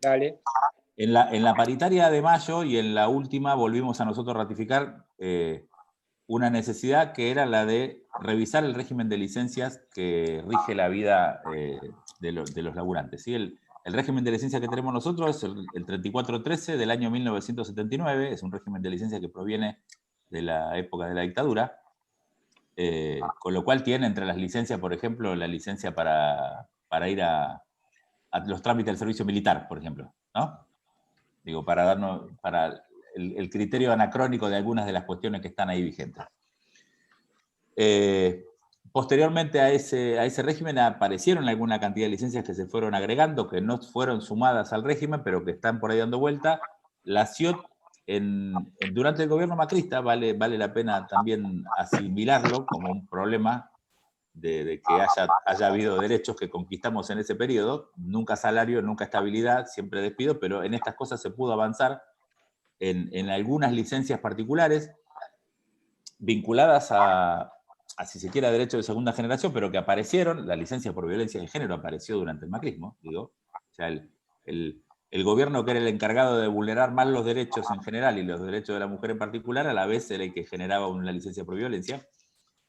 Dale. En la paritaria de mayo y en la última volvimos a nosotros ratificar una necesidad que era la de revisar el régimen de licencias que rige la vida de los laburantes. ¿Sí? El régimen de licencia que tenemos nosotros es el 3413 del año 1979, es un régimen de licencia que proviene de la época de la dictadura, con lo cual tiene entre las licencias, por ejemplo, la licencia para ir a los trámites del servicio militar, por ejemplo, ¿no? Digo, para darnos, para el criterio anacrónico de algunas de las cuestiones que están ahí vigentes. Posteriormente a ese régimen aparecieron alguna cantidad de licencias que se fueron agregando, que no fueron sumadas al régimen, pero que están por ahí dando vuelta. La CIOT, durante el gobierno macrista, vale la pena también asimilarlo como un problema de que haya habido derechos que conquistamos en ese periodo, nunca salario, nunca estabilidad, siempre despido, pero en estas cosas se pudo avanzar en algunas licencias particulares vinculadas si se quiere, a derechos de segunda generación, pero que aparecieron, la licencia por violencia de género apareció durante el macrismo, digo, o sea, el gobierno que era el encargado de vulnerar más los derechos en general y los derechos de la mujer en particular, a la vez era el que generaba una licencia por violencia,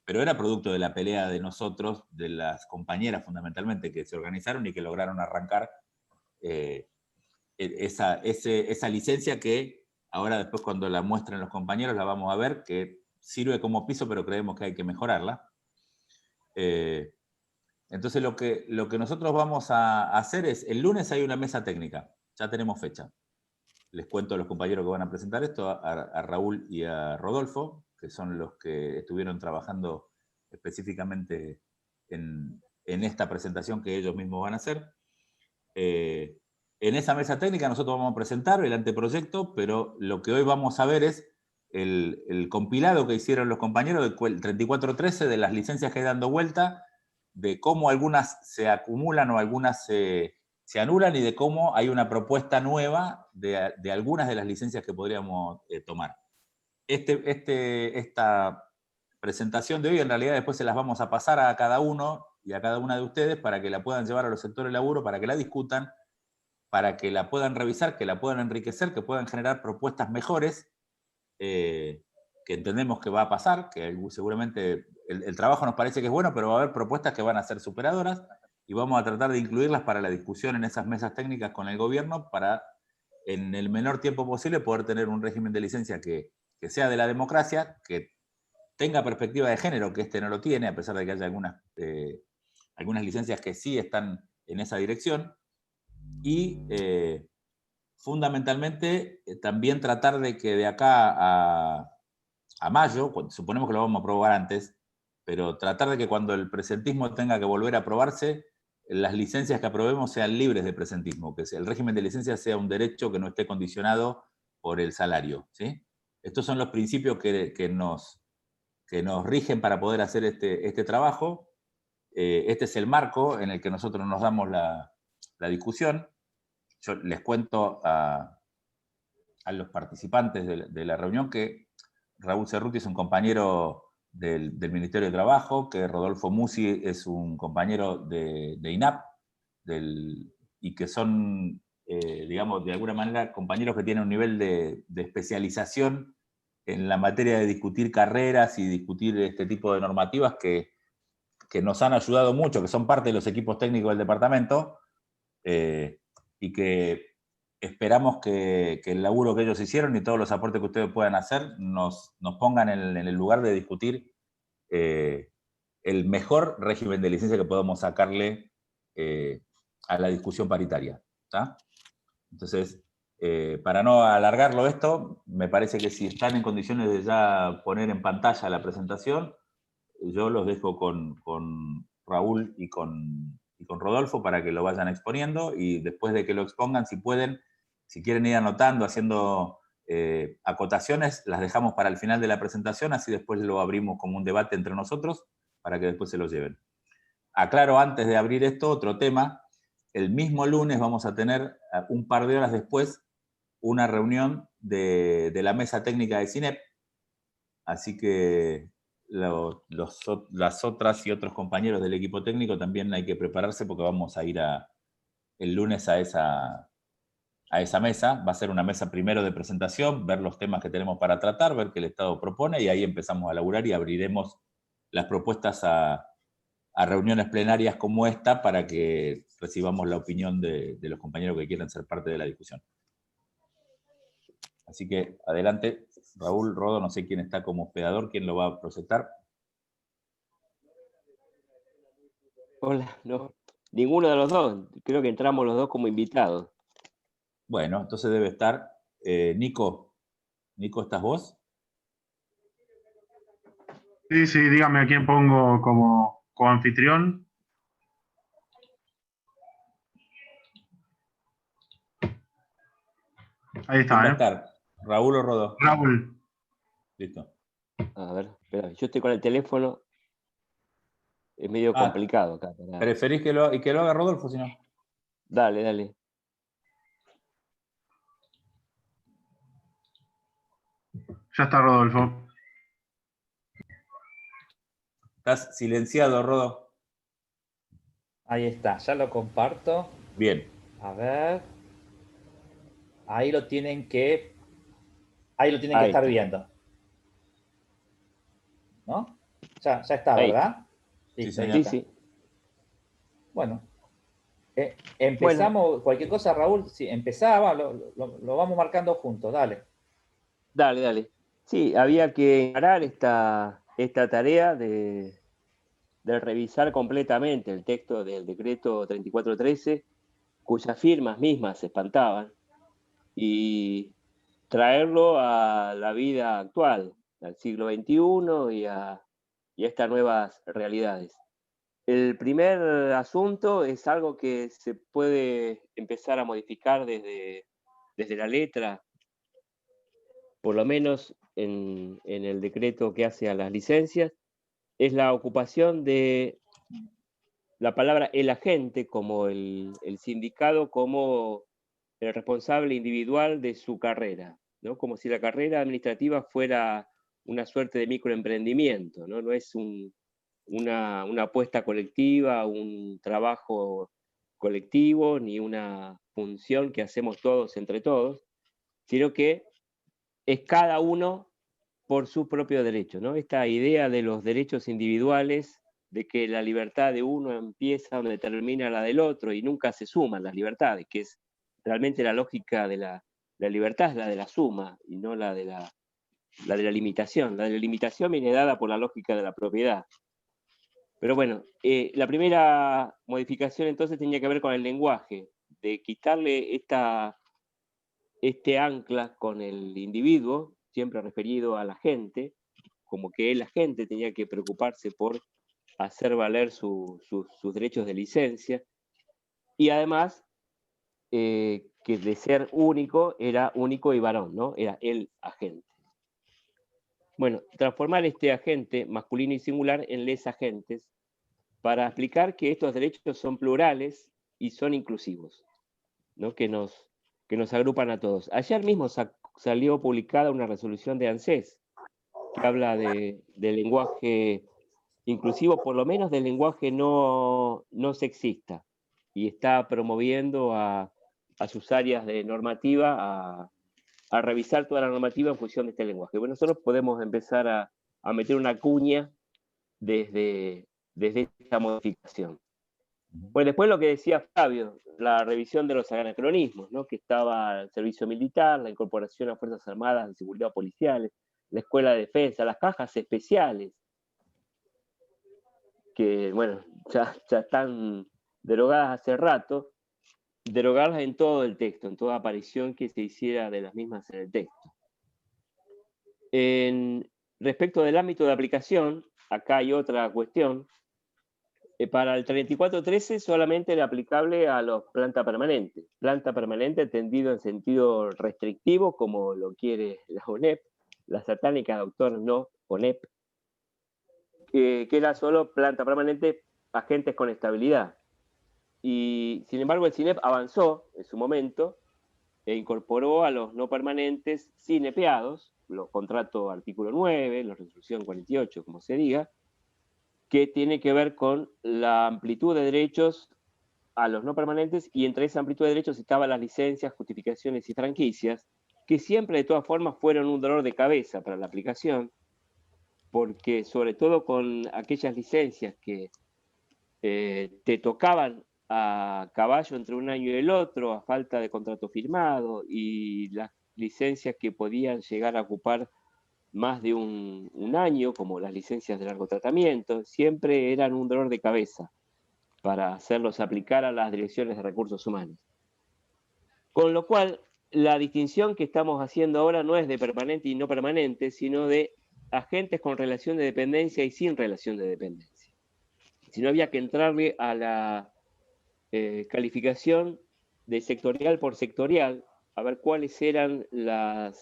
pero era producto de la pelea de nosotros, de las compañeras fundamentalmente, que se organizaron y que lograron arrancar esa licencia que ahora después cuando la muestren los compañeros la vamos a ver, que sirve como piso, pero creemos que hay que mejorarla. Entonces lo que nosotros vamos a hacer es, el lunes hay una mesa técnica, ya tenemos fecha. Les cuento a los compañeros que van a presentar esto, a Raúl y a Rodolfo, que son los que estuvieron trabajando específicamente en esta presentación que ellos mismos van a hacer. En esa mesa técnica nosotros vamos a presentar el anteproyecto, pero lo que hoy vamos a ver es el compilado que hicieron los compañeros del 3413 de las licencias que hay dando vuelta, de cómo algunas se acumulan o algunas se anulan y de cómo hay una propuesta nueva de algunas de las licencias que podríamos tomar. Esta presentación de hoy en realidad después se las vamos a pasar a cada uno y a cada una de ustedes para que la puedan llevar a los sectores de laburo, para que la discutan, para que la puedan revisar, que la puedan enriquecer, que puedan generar propuestas mejores, que entendemos que va a pasar, que seguramente el trabajo nos parece que es bueno, pero va a haber propuestas que van a ser superadoras y vamos a tratar de incluirlas para la discusión en esas mesas técnicas con el gobierno para, en el menor tiempo posible, poder tener un régimen de licencia que sea de la democracia, que tenga perspectiva de género, que este no lo tiene, a pesar de que haya algunas licencias que sí están en esa dirección, y fundamentalmente también tratar de que de acá a mayo, suponemos que lo vamos a aprobar antes, pero tratar de que cuando el presentismo tenga que volver a aprobarse, las licencias que aprobemos sean libres de presentismo, que el régimen de licencia sea un derecho que no esté condicionado por el salario, ¿sí? Estos son los principios que nos rigen para poder hacer este trabajo. Este es el marco en el que nosotros nos damos la discusión. Yo les cuento a los participantes de la reunión que Raúl Cerruti es un compañero del Ministerio de Trabajo, que Rodolfo Musi es un compañero de INAP, y que son, digamos, de alguna manera compañeros que tienen un nivel de especialización en la materia de discutir carreras y discutir este tipo de normativas que nos han ayudado mucho, que son parte de los equipos técnicos del departamento, y que esperamos que el laburo que ellos hicieron y todos los aportes que ustedes puedan hacer nos pongan en el lugar de discutir el mejor régimen de licencia que podamos sacarle a la discusión paritaria. ¿Tá? Entonces, para no alargarlo esto, me parece que si están en condiciones de ya poner en pantalla la presentación, yo los dejo con Raúl y con Rodolfo para que lo vayan exponiendo y después de que lo expongan, si pueden, si quieren ir anotando, haciendo acotaciones, las dejamos para el final de la presentación, así después lo abrimos como un debate entre nosotros para que después se lo lleven. Aclaro antes de abrir esto otro tema. El mismo lunes vamos a tener, un par de horas después, una reunión de la mesa técnica de CINEP, así que las otras y otros compañeros del equipo técnico también hay que prepararse porque vamos a ir el lunes a esa a esa mesa. Va a ser una mesa primero de presentación, ver los temas que tenemos para tratar, ver qué el Estado propone, y ahí empezamos a laburar y abriremos las propuestas a reuniones plenarias como esta para que recibamos la opinión de los compañeros que quieran ser parte de la discusión. Así que adelante, Raúl, Rodo, no sé quién está como hospedador, quién lo va a proyectar. Hola, no, ninguno de los dos, creo que entramos los dos como invitados. Bueno, entonces debe estar Nico. Nico, ¿estás vos? Sí, sí, dígame a quién pongo como anfitrión. Ahí ¿Quién va a está, estar? ¿Raúl o Rodo? Raúl. Listo. A ver, espera, yo estoy con el teléfono, es medio complicado acá. ¿Preferís que lo haga Rodolfo, si no? Dale, dale. Ya está Rodolfo. Estás silenciado, Rodo. Ahí está, ya lo comparto. Bien. A ver. Ahí lo tienen que. Ahí lo tienen que Ahí estar está. viendo. ¿No? Ya está, Ahí. ¿verdad? Sí, Listo, ahí señor. Sí, está. sí. Bueno. Empezamos, Bueno. cualquier cosa, Raúl, si empezaba, lo vamos marcando juntos, dale. Dale, dale. Sí, había que encarar esta tarea de revisar completamente el texto del decreto 3413, cuyas firmas mismas se espantaban, y traerlo a la vida actual, al siglo XXI y a estas nuevas realidades. El primer asunto es algo que se puede empezar a modificar desde la letra, por lo menos en el decreto que hace a las licencias, es la ocupación de la palabra el agente como el sindicado, como el responsable individual de su carrera, ¿no? Como si la carrera administrativa fuera una suerte de microemprendimiento, ¿no? No es una apuesta colectiva, un trabajo colectivo, ni una función que hacemos todos entre todos, sino que es cada uno por su propio derecho, ¿no? Esta idea de los derechos individuales, de que la libertad de uno empieza donde termina la del otro y nunca se suman las libertades, que es realmente la lógica de la libertad, es la de la suma y no la de la limitación. La de la limitación viene dada por la lógica de la propiedad. Pero bueno, la primera modificación entonces tenía que ver con el lenguaje, de quitarle este ancla con el individuo, siempre referido a la gente, como que el agente tenía que preocuparse por hacer valer sus derechos de licencia, y además que de ser único, era único y varón, ¿no? Era el agente. Bueno, transformar este agente masculino y singular en les agentes para explicar que estos derechos son plurales y son inclusivos, ¿no? Que nos agrupan a todos. Ayer mismo salió publicada una resolución de ANSES que habla de lenguaje inclusivo, por lo menos del lenguaje no sexista, y está promoviendo a sus áreas de normativa a revisar toda la normativa en función de este lenguaje. Bueno, nosotros podemos empezar a meter una cuña desde esta modificación. Pues después lo que decía Fabio, la revisión de los anacronismos, ¿no? Que estaba el servicio militar, la incorporación a Fuerzas Armadas de Seguridad Policiales, la Escuela de Defensa, las cajas especiales, que bueno, ya están derogadas hace rato, derogarlas en todo el texto, en toda aparición que se hiciera de las mismas en el texto. Respecto del ámbito de aplicación, acá hay otra cuestión. Para el 3413 solamente era aplicable a los planta permanente. Planta permanente entendido en sentido restrictivo, como lo quiere la UNEP, la satánica doctor no UNEP, que era solo planta permanente, agentes con estabilidad. Y sin embargo el CINEP avanzó en su momento e incorporó a los no permanentes cinepeados, los contratos artículo 9, la resolución 48, como se diga, que tiene que ver con la amplitud de derechos a los no permanentes, y entre esa amplitud de derechos estaban las licencias, justificaciones y franquicias, que siempre de todas formas fueron un dolor de cabeza para la aplicación, porque sobre todo con aquellas licencias que te tocaban a caballo entre un año y el otro, a falta de contrato firmado, y las licencias que podían llegar a ocupar más de un año, como las licencias de largo tratamiento, siempre eran un dolor de cabeza para hacerlos aplicar a las direcciones de recursos humanos. Con lo cual, la distinción que estamos haciendo ahora no es de permanente y no permanente, sino de agentes con relación de dependencia y sin relación de dependencia. Si no, había que entrarle a la calificación de sectorial por sectorial, a ver cuáles eran la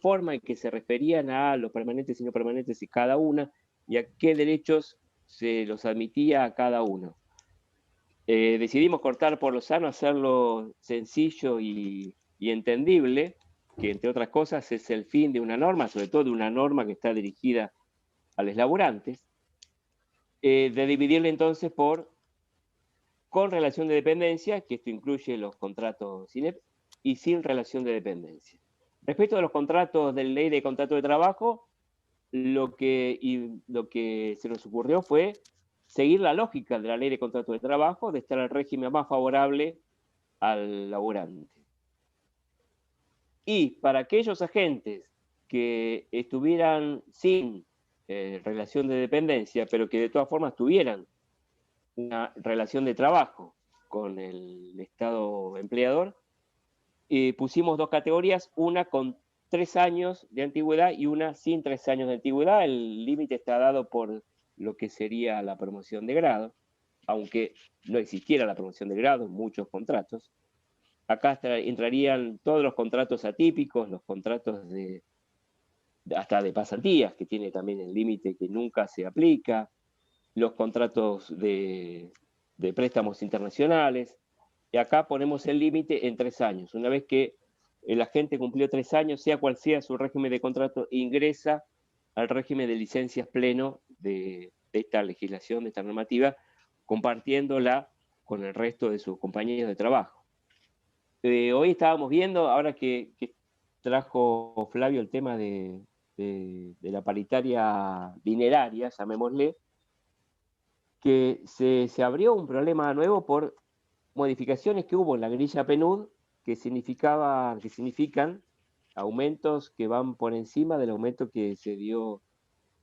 forma en que se referían a los permanentes y no permanentes de cada una, y a qué derechos se los admitía a cada uno. Decidimos cortar por lo sano, hacerlo sencillo y entendible, que entre otras cosas es el fin de una norma, sobre todo de una norma que está dirigida a los laburantes, de dividirle entonces por con relación de dependencia, que esto incluye los contratos INEP, y sin relación de dependencia. Respecto a los contratos de ley de contrato de trabajo, lo que se nos ocurrió fue seguir la lógica de la ley de contrato de trabajo, de estar al régimen más favorable al laburante. Y para aquellos agentes que estuvieran sin relación de dependencia, pero que de todas formas tuvieran una relación de trabajo con el Estado empleador, pusimos dos categorías, una con 3 años de antigüedad y una sin 3 años de antigüedad. El límite está dado por lo que sería la promoción de grado, aunque no existiera la promoción de grado en muchos contratos. Acá entrarían todos los contratos atípicos, los contratos hasta de pasantías, que tiene también el límite que nunca se aplica, los contratos de préstamos internacionales, y acá ponemos el límite en 3 años. Una vez que el agente cumplió 3 años, sea cual sea su régimen de contrato, ingresa al régimen de licencias pleno de esta legislación, de esta normativa, compartiéndola con el resto de sus compañeros de trabajo. Hoy estábamos viendo, ahora que trajo Flavio el tema de la paritaria dineraria, llamémosle, que se abrió un problema nuevo por modificaciones que hubo en la grilla PNUD que significan aumentos que van por encima del aumento que se dio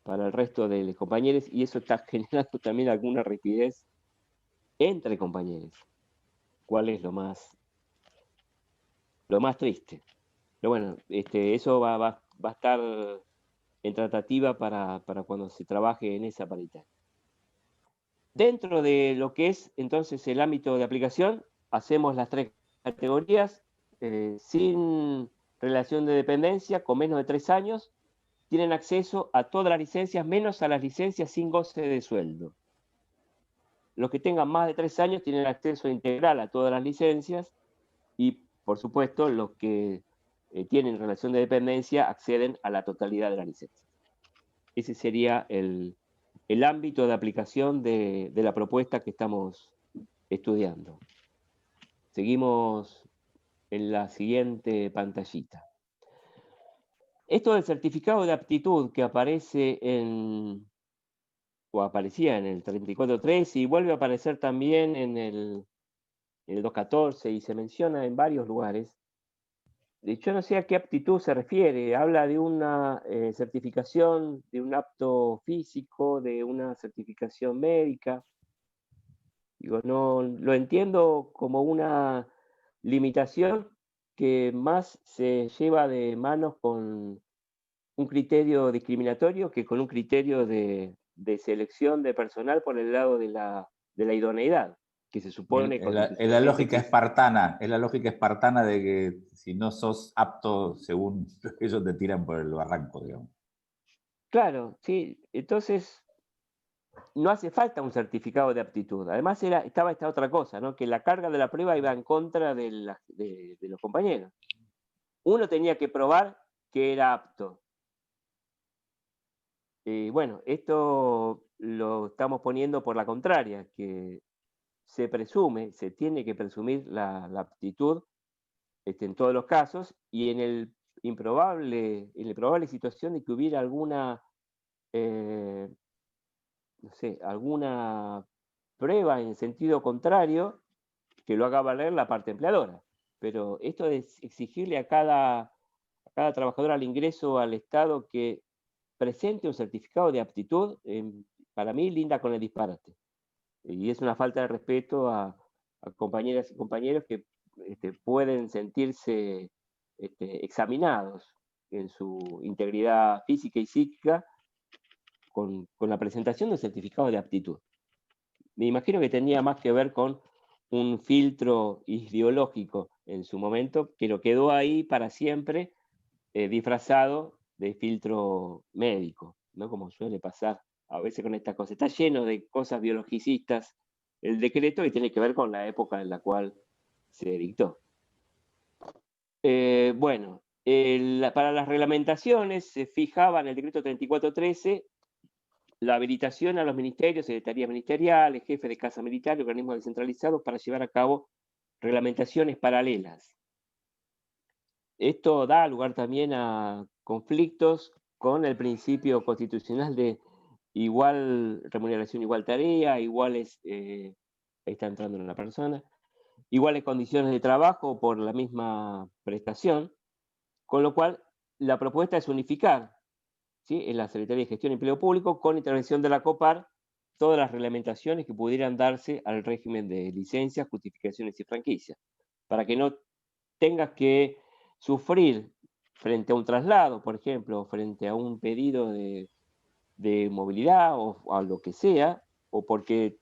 para el resto de los compañeros, y eso está generando también alguna rigidez entre compañeros, cuál es lo más triste. Pero bueno, eso va a estar en tratativa para cuando se trabaje en esa paritaria. Dentro de lo que es entonces el ámbito de aplicación, hacemos las 3 categorías, sin relación de dependencia, con menos de 3 años, tienen acceso a todas las licencias, menos a las licencias sin goce de sueldo. Los que tengan más de 3 años tienen acceso integral a todas las licencias, y por supuesto los que tienen relación de dependencia acceden a la totalidad de la licencia. Ese sería el ámbito de aplicación de la propuesta que estamos estudiando. Seguimos en la siguiente pantallita. Esto del certificado de aptitud que aparece aparecía en el 34.3 y vuelve a aparecer también en el 2.14 y se menciona en varios lugares. Yo no sé a qué aptitud se refiere. Habla de una certificación de un apto físico, de una certificación médica. Digo, no lo entiendo como una limitación que más se lleva de manos con un criterio discriminatorio que con un criterio de selección de personal por el lado de la idoneidad, que se supone Es la lógica espartana, es la lógica espartana de que si no sos apto, según ellos te tiran por el barranco, digamos. Claro, sí. Entonces, no hace falta un certificado de aptitud. Además, estaba esta otra cosa, ¿no? Que la carga de la prueba iba en contra de los compañeros. Uno tenía que probar que era apto. Bueno, esto lo estamos poniendo por la contraria, que se presume, se tiene que presumir la aptitud en todos los casos, y en la improbable situación de que hubiera alguna, no sé, alguna prueba en sentido contrario, que lo haga valer la parte empleadora. Pero esto de exigirle a cada trabajador al ingreso al Estado que presente un certificado de aptitud, para mí linda con el disparate. Y es una falta de respeto a compañeras y compañeros que pueden sentirse examinados en su integridad física y psíquica con la presentación de un certificado de aptitud. Me imagino que tenía más que ver con un filtro ideológico en su momento, que lo quedó ahí para siempre, disfrazado de filtro médico, ¿no? Como suele pasar a veces con estas cosas. Está lleno de cosas biologicistas el decreto, y tiene que ver con la época en la cual se dictó. Bueno, para las reglamentaciones se fijaba en el decreto 3413 la habilitación a los ministerios, secretarías ministeriales, jefes de casa militar y organismos descentralizados para llevar a cabo reglamentaciones paralelas. Esto da lugar también a conflictos con el principio constitucional de igual remuneración, igual tarea, iguales, ahí está entrando una persona, iguales condiciones de trabajo por la misma prestación, con lo cual la propuesta es unificar, ¿sí?, en la Secretaría de Gestión y Empleo Público, con intervención de la COPAR, todas las reglamentaciones que pudieran darse al régimen de licencias, justificaciones y franquicias, para que no tengas que sufrir frente a un traslado, por ejemplo, frente a un pedido de movilidad o a lo que sea, o porque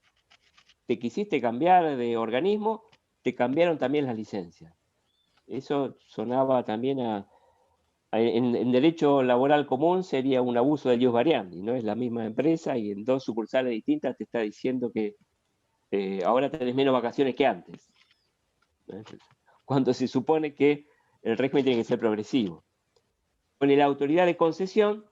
te quisiste cambiar de organismo, te cambiaron también las licencias. Eso sonaba también en derecho laboral común sería un abuso de ius variandi, ¿no? Es la misma empresa y en dos sucursales distintas te está diciendo que ahora tenés menos vacaciones que antes, ¿no? Cuando se supone que el régimen tiene que ser progresivo. Con la autoridad de concesión,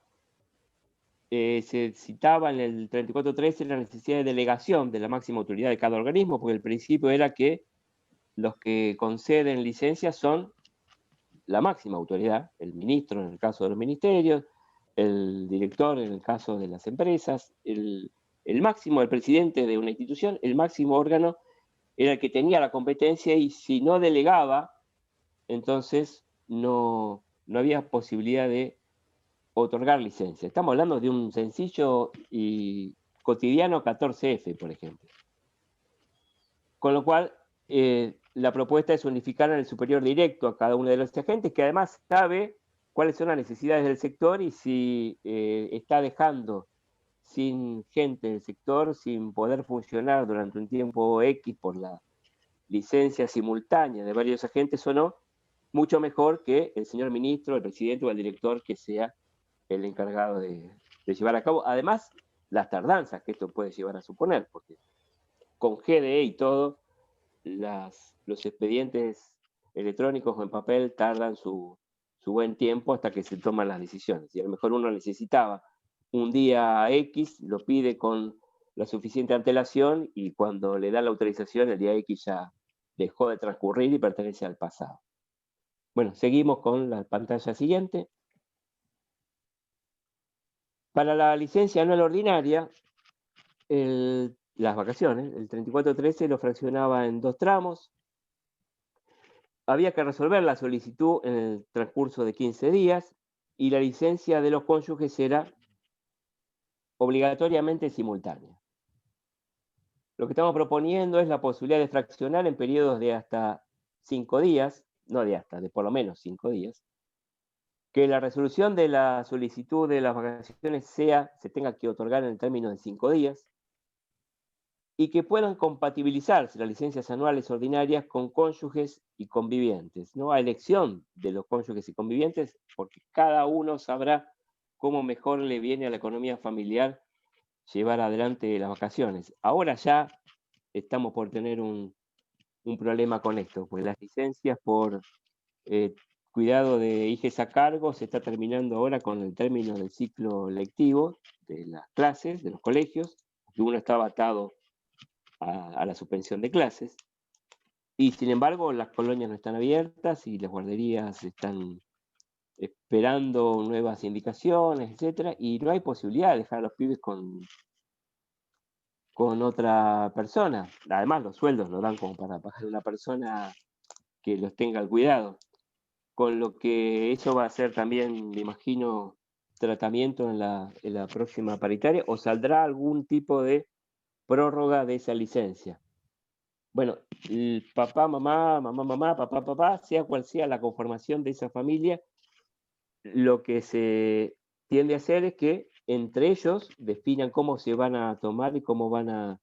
se citaba en el 3413 la necesidad de delegación de la máxima autoridad de cada organismo, porque el principio era que los que conceden licencias son la máxima autoridad, el ministro en el caso de los ministerios, el director en el caso de las empresas, el máximo, el presidente de una institución, el máximo órgano era el que tenía la competencia, y si no delegaba, entonces no había posibilidad de otorgar licencia. Estamos hablando de un sencillo y cotidiano 14F, por ejemplo. Con lo cual, la propuesta es unificar en el superior directo a cada uno de los agentes, que además sabe cuáles son las necesidades del sector y si está dejando sin gente del sector, sin poder funcionar durante un tiempo X por la licencia simultánea de varios agentes o no, mucho mejor que el señor ministro, el presidente o el director que sea el encargado de llevar a cabo. Además, las tardanzas que esto puede llevar a suponer, porque con GDE y todo, los expedientes electrónicos o en papel tardan su buen tiempo hasta que se toman las decisiones. Y a lo mejor uno necesitaba un día X, lo pide con la suficiente antelación, y cuando le da la autorización, el día X ya dejó de transcurrir y pertenece al pasado. Bueno, seguimos con la pantalla siguiente. Para la licencia anual ordinaria, las vacaciones, el 3413 lo fraccionaba en 2 tramos. Había que resolver la solicitud en el transcurso de 15 días, y la licencia de los cónyuges era obligatoriamente simultánea. Lo que estamos proponiendo es la posibilidad de fraccionar en periodos de hasta 5 días, no de hasta, de por lo menos 5 días, que la resolución de la solicitud de las vacaciones se tenga que otorgar en el término de 5 días, y que puedan compatibilizarse las licencias anuales ordinarias con cónyuges y convivientes, ¿no? A elección de los cónyuges y convivientes, porque cada uno sabrá cómo mejor le viene a la economía familiar llevar adelante las vacaciones. Ahora ya estamos por tener un problema con esto, pues las licencias por cuidado de hijes a cargo se está terminando ahora con el término del ciclo lectivo de las clases, de los colegios, que uno estaba atado a la suspensión de clases. Y sin embargo, las colonias no están abiertas y las guarderías están esperando nuevas indicaciones, etcétera, y no hay posibilidad de dejar a los pibes con otra persona. Además, los sueldos no dan como para pagar una persona que los tenga al cuidado. Con lo que eso va a ser también, me imagino, tratamiento en la próxima paritaria, o saldrá algún tipo de prórroga de esa licencia. Bueno, el papá, mamá, mamá, mamá, papá, papá, sea cual sea la conformación de esa familia, lo que se tiende a hacer es que entre ellos definan cómo se van a tomar y cómo van a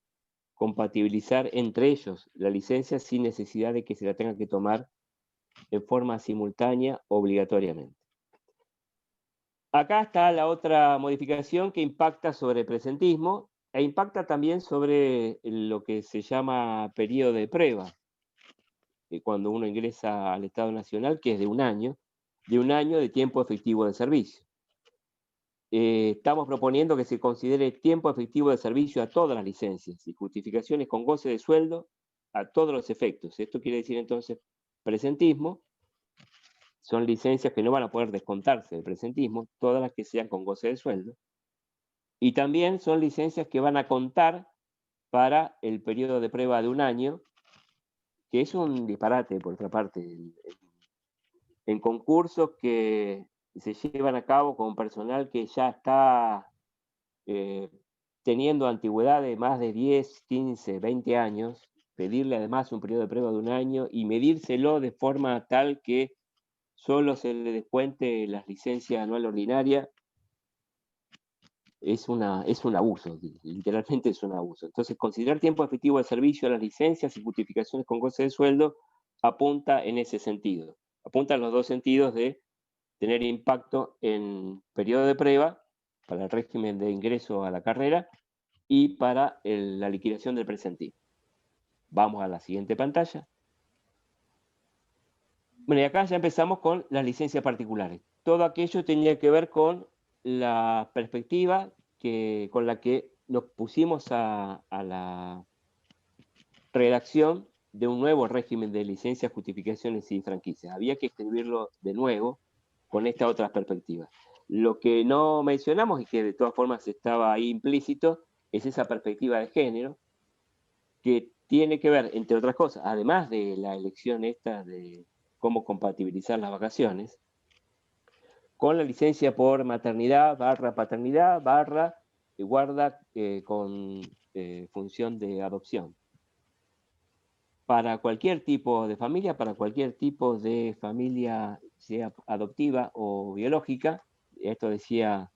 compatibilizar entre ellos la licencia sin necesidad de que se la tengan que tomar en forma simultánea obligatoriamente. Acá está la otra modificación que impacta sobre el presentismo e impacta también sobre lo que se llama periodo de prueba, cuando uno ingresa al Estado Nacional, que es de un año de tiempo efectivo de servicio. Estamos proponiendo que se considere tiempo efectivo de servicio a todas las licencias y justificaciones con goce de sueldo a todos los efectos. Esto quiere decir entonces presentismo, son licencias que no van a poder descontarse del presentismo, todas las que sean con goce de sueldo. Y también son licencias que van a contar para el periodo de prueba de un año, que es un disparate, por otra parte, en concursos que se llevan a cabo con personal que ya está teniendo antigüedad de más de 10, 15, 20 años, pedirle además un periodo de prueba de un año y medírselo de forma tal que solo se le descuente las licencias anual ordinaria, es un abuso, literalmente es un abuso. Entonces, considerar tiempo efectivo de servicio a las licencias y justificaciones con goce de sueldo apunta en ese sentido. Apunta en los dos sentidos de tener impacto en periodo de prueba para el régimen de ingreso a la carrera y para la liquidación del presentismo. Vamos a la siguiente pantalla. Bueno, y acá ya empezamos con las licencias particulares. Todo aquello tenía que ver con la perspectiva con la que nos pusimos a la redacción de un nuevo régimen de licencias, justificaciones y franquicias. Había que escribirlo de nuevo con esta otra perspectiva. Lo que no mencionamos y que de todas formas estaba ahí implícito es esa perspectiva de género que tiene que ver, entre otras cosas, además de la elección esta de cómo compatibilizar las vacaciones, con la licencia por maternidad, paternidad, guarda con función de adopción. Para cualquier tipo de familia, sea adoptiva o biológica, esto decía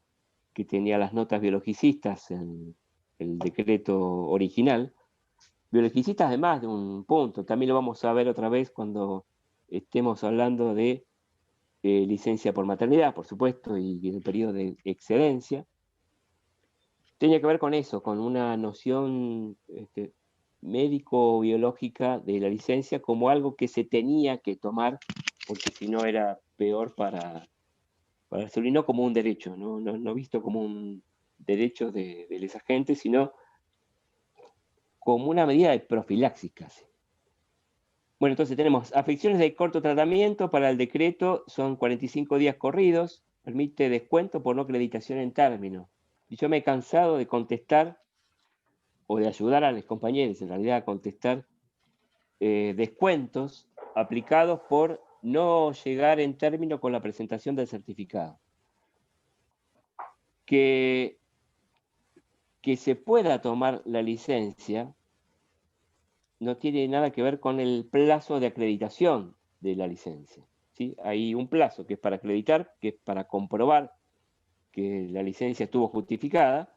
que tenía las notas biologicistas en el decreto original, biologicistas de más de un punto, también lo vamos a ver otra vez cuando estemos hablando de licencia por maternidad, por supuesto, y el periodo de excedencia. Tenía que ver con eso, con una noción médico-biológica de la licencia como algo que se tenía que tomar, porque si no era peor para el ser, y no como un derecho, no visto como un derecho de los agentes, sino como una medida de profilaxis casi. Bueno, entonces tenemos afecciones de corto tratamiento. Para el decreto son 45 días corridos, permite descuento por no acreditación en término. Y yo me he cansado de contestar, o de ayudar a los compañeros en realidad a contestar descuentos aplicados por no llegar en término con la presentación del certificado. Que se pueda tomar la licencia no tiene nada que ver con el plazo de acreditación de la licencia, ¿sí? Hay un plazo que es para acreditar, que es para comprobar que la licencia estuvo justificada,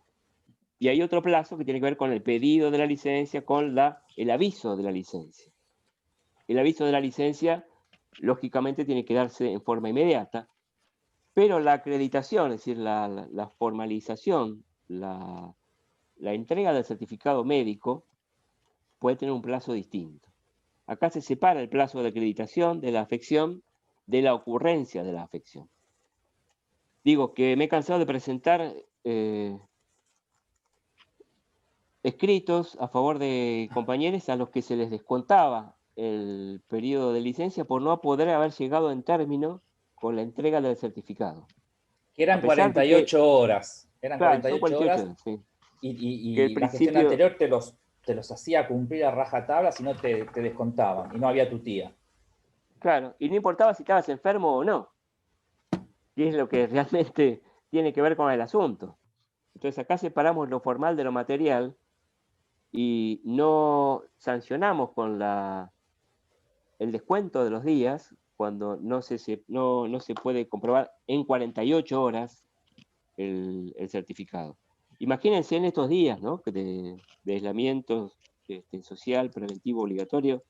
y hay otro plazo que tiene que ver con el pedido de la licencia, con el aviso de la licencia. El aviso de la licencia, lógicamente, tiene que darse en forma inmediata, pero la acreditación, es decir, la formalización, la entrega del certificado médico, puede tener un plazo distinto. Acá se separa el plazo de acreditación de la afección de la ocurrencia de la afección. Digo que me he cansado de presentar escritos a favor de compañeros a los que se les descontaba el periodo de licencia por no poder haber llegado en término con la entrega del certificado. Que eran A pesar de que, 48 horas. Eran claro, son 48 48 horas horas, sí. Que el y la gestión principio, anterior te los hacía cumplir a rajatabla, si no te descontaban y no había tu tía. claro, y no importaba si estabas enfermo o no, que es lo que realmente tiene que ver con el asunto. Entonces acá separamos lo formal de lo material y no sancionamos con el descuento de los días cuando no se puede comprobar en 48 horas el certificado. Imagínense en estos días, ¿no? de aislamiento social, preventivo, obligatorio,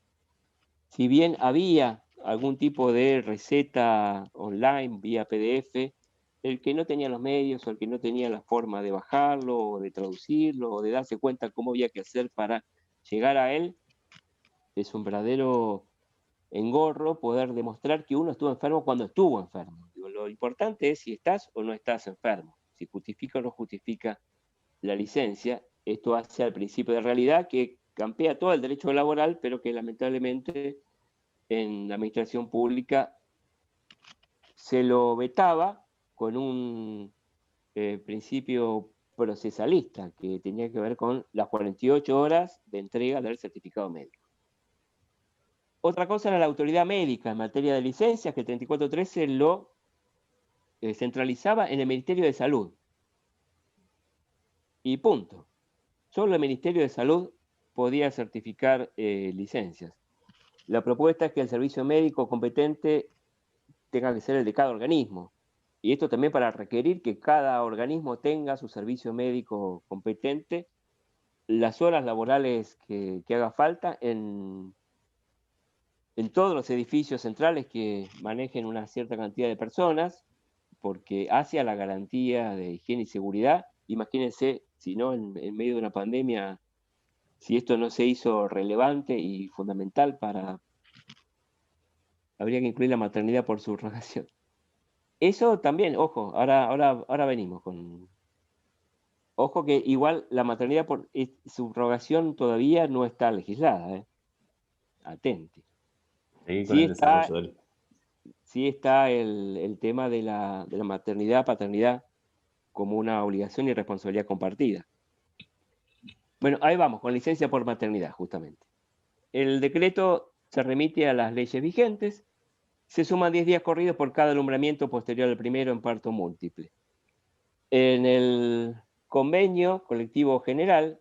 si bien había algún tipo de receta online vía PDF, el que no tenía los medios o el que no tenía la forma de bajarlo o de traducirlo o de darse cuenta cómo había que hacer para llegar a él, es un verdadero engorro poder demostrar que uno estuvo enfermo cuando estuvo enfermo. Digo, lo importante es si estás o no estás enfermo, si justifica o no justifica la licencia. Esto hace al principio de realidad que campea todo el derecho laboral, pero que lamentablemente en la administración pública se lo vetaba con un principio procesalista que tenía que ver con las 48 horas de entrega del certificado médico. Otra cosa era la autoridad médica en materia de licencias, que el 3413 lo centralizaba en el Ministerio de Salud. Y punto. Solo el Ministerio de Salud podía certificar licencias. La propuesta es que el servicio médico competente tenga que ser el de cada organismo. Y esto también para requerir que cada organismo tenga su servicio médico competente, las horas laborales que haga falta en todos los edificios centrales que manejen una cierta cantidad de personas, porque hacia la garantía de higiene y seguridad. Imagínense, si no, en medio de una pandemia, si esto no se hizo relevante y fundamental habría que incluir la maternidad por subrogación. Eso también, ojo, ahora venimos con... Ojo que igual la maternidad por subrogación todavía no está legislada, ¿eh? Atente. Seguí con el desarrollo del... Sí está el tema de la maternidad, paternidad, como una obligación y responsabilidad compartida. Bueno, ahí vamos, con licencia por maternidad, justamente. El decreto se remite a las leyes vigentes, se suman 10 días corridos por cada alumbramiento posterior al primero en parto múltiple. En el convenio colectivo general,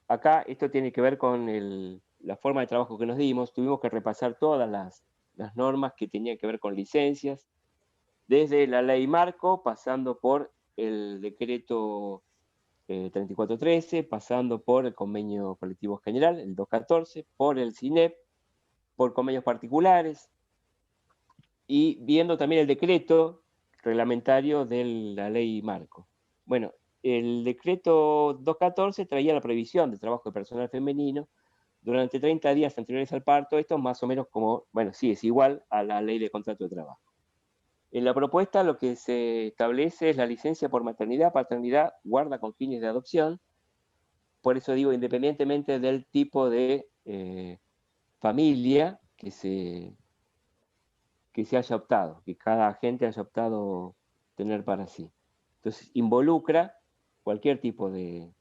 acá esto tiene que ver con la forma de trabajo que nos dimos, tuvimos que repasar todas las normas que tenían que ver con licencias, desde la ley marco, pasando por el decreto 3413, pasando por el convenio colectivo general, el 214, por el CINEP, por convenios particulares, y viendo también el decreto reglamentario de la ley marco. Bueno, el decreto 214 traía la prohibición de trabajo de personal femenino durante 30 días anteriores al parto. Esto es más o menos como, bueno, sí, es igual a la ley de contrato de trabajo. En la propuesta lo que se establece es la licencia por maternidad, paternidad, guarda con fines de adopción. Por eso digo, independientemente del tipo de familia que se haya optado, que cada agente haya optado tener para sí. Entonces, involucra cualquier tipo de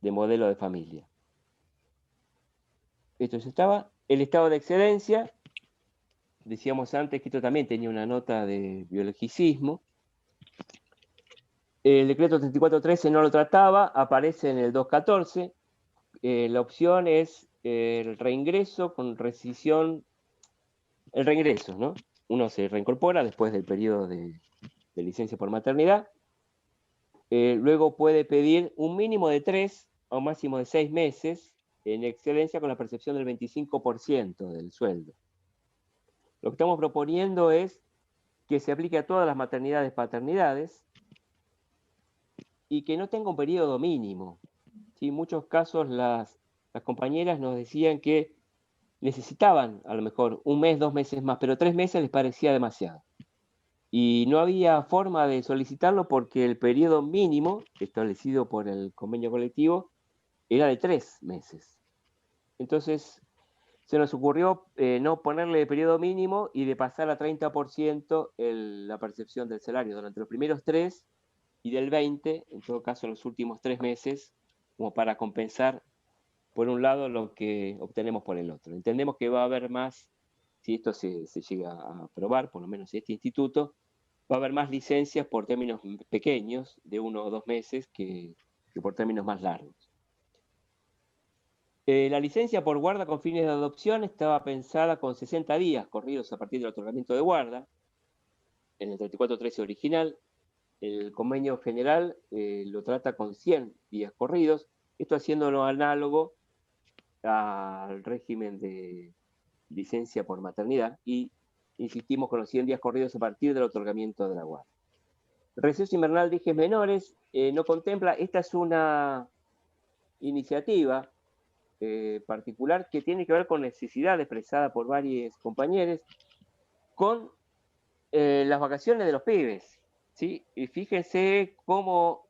modelo de familia. Esto ya estaba. El estado de excedencia, decíamos antes que esto también tenía una nota de biologicismo. El decreto 3413 no lo trataba, aparece en el 214. La opción es el reingreso con rescisión. El reingreso, ¿no? Uno se reincorpora después del periodo de licencia por maternidad. Luego puede pedir un mínimo de 3 o un máximo de 6 meses en excedencia con la percepción del 25% del sueldo. Lo que estamos proponiendo es que se aplique a todas las maternidades, paternidades, y que no tenga un periodo mínimo. ¿Sí? En muchos casos las compañeras nos decían que necesitaban a lo mejor 1 mes, 2 meses más, pero 3 meses les parecía demasiado. Y no había forma de solicitarlo porque el periodo mínimo establecido por el convenio colectivo era de 3 meses. Entonces, se nos ocurrió no ponerle periodo mínimo y de pasar a 30% la percepción del salario durante los primeros 3 y del 20%, en todo caso, en los últimos 3 meses, como para compensar, por un lado, lo que obtenemos por el otro. Entendemos que va a haber más, si esto se llega a aprobar, por lo menos este instituto, va a haber más licencias por términos pequeños, de 1 o 2 meses, que por términos más largos. La licencia por guarda con fines de adopción estaba pensada con 60 días corridos a partir del otorgamiento de guarda, en el 3413 original. El convenio general lo trata con 100 días corridos, esto haciéndolo análogo al régimen de licencia por maternidad, y insistimos con los 100 días corridos a partir del otorgamiento de la guarda. El receso invernal de hijos menores no contempla, esta es una iniciativa particular que tiene que ver con necesidad expresada por varios compañeros con las vacaciones de los pibes, ¿sí? Y fíjense cómo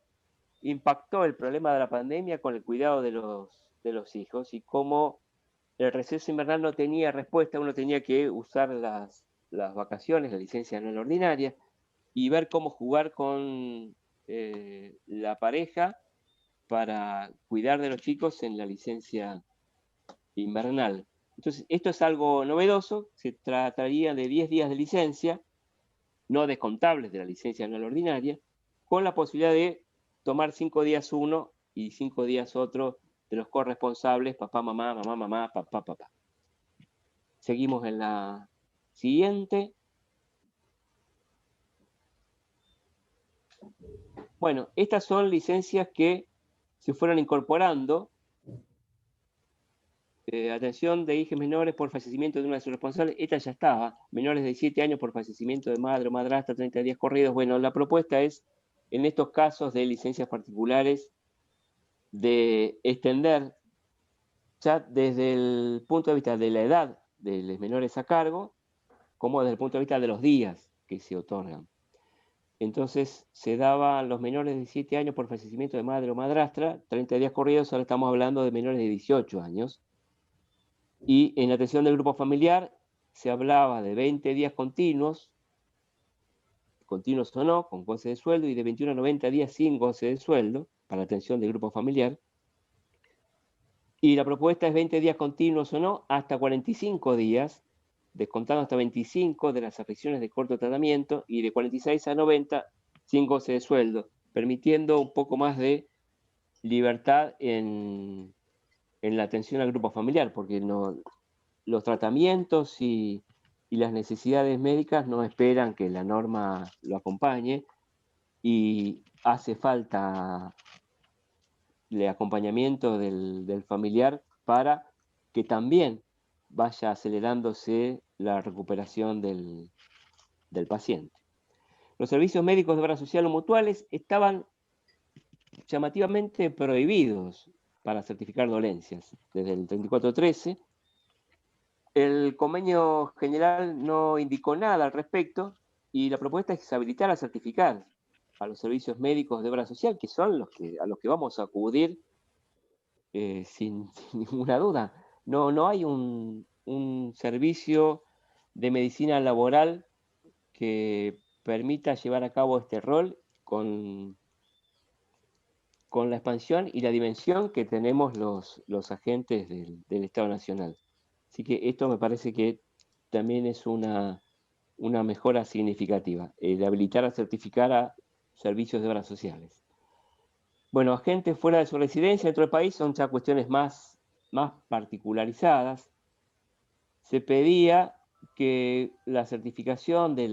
impactó el problema de la pandemia con el cuidado de los hijos y cómo el receso invernal no tenía respuesta, uno tenía que usar las vacaciones, la licencia anual ordinaria, y ver cómo jugar con la pareja para cuidar de los chicos en la licencia invernal. Entonces, esto es algo novedoso, se trataría de 10 días de licencia, no descontables de la licencia anual ordinaria, con la posibilidad de tomar 5 días uno y 5 días otro de los corresponsables, papá, mamá, mamá, mamá, papá, papá. Seguimos en la siguiente. Bueno, estas son licencias que se fueron incorporando. Atención de hijos menores por fallecimiento de una de sus responsables, esta ya estaba, menores de 7 años por fallecimiento de madre o madrastra, 30 días corridos. Bueno, la propuesta es, en estos casos de licencias particulares, de extender ya desde el punto de vista de la edad de los menores a cargo, como desde el punto de vista de los días que se otorgan. Entonces se daba a los menores de 7 años por fallecimiento de madre o madrastra, 30 días corridos, ahora estamos hablando de menores de 18 años. Y en atención del grupo familiar se hablaba de 20 días continuos o no, con goce de sueldo, y de 21 a 90 días sin goce de sueldo, para atención del grupo familiar. Y la propuesta es 20 días continuos o no, hasta 45 días, descontando hasta 25 de las afecciones de corto tratamiento, y de 46 a 90 sin goce de sueldo, permitiendo un poco más de libertad en la atención al grupo familiar, porque los tratamientos y las necesidades médicas no esperan que la norma lo acompañe, y hace falta el acompañamiento del familiar para que también vaya acelerándose la recuperación del paciente. Los servicios médicos de obra social o mutuales estaban llamativamente prohibidos para certificar dolencias desde el 3413. El convenio general no indicó nada al respecto, y la propuesta es habilitar a certificar a los servicios médicos de obra social, que son a los que vamos a acudir sin ninguna duda. No hay un servicio de medicina laboral que permita llevar a cabo este rol con la expansión y la dimensión que tenemos los agentes del Estado Nacional. Así que esto me parece que también es una mejora significativa, el habilitar a certificar a servicios de obras sociales. Bueno, agentes fuera de su residencia dentro del país son ya cuestiones más particularizadas. Se pedía que la certificación del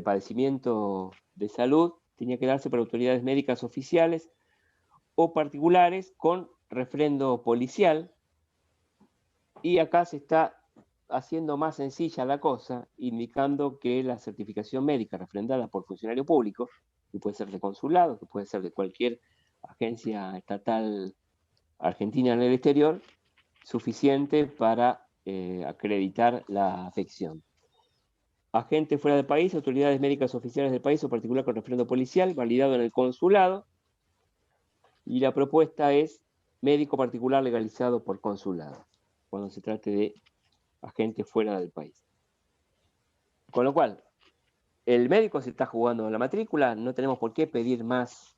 padecimiento de salud tenía que darse por autoridades médicas oficiales o particulares con refrendo policial, y acá se está haciendo más sencilla la cosa, indicando que la certificación médica refrendada por funcionario público, que puede ser de consulado, que puede ser de cualquier agencia estatal argentina en el exterior, suficiente para acreditar la afección. Agente fuera del país, autoridades médicas oficiales del país o particular con refrendo policial, validado en el consulado. Y la propuesta es médico particular legalizado por consulado, cuando se trate de agentes fuera del país. Con lo cual, el médico se está jugando la matrícula, no tenemos por qué pedir más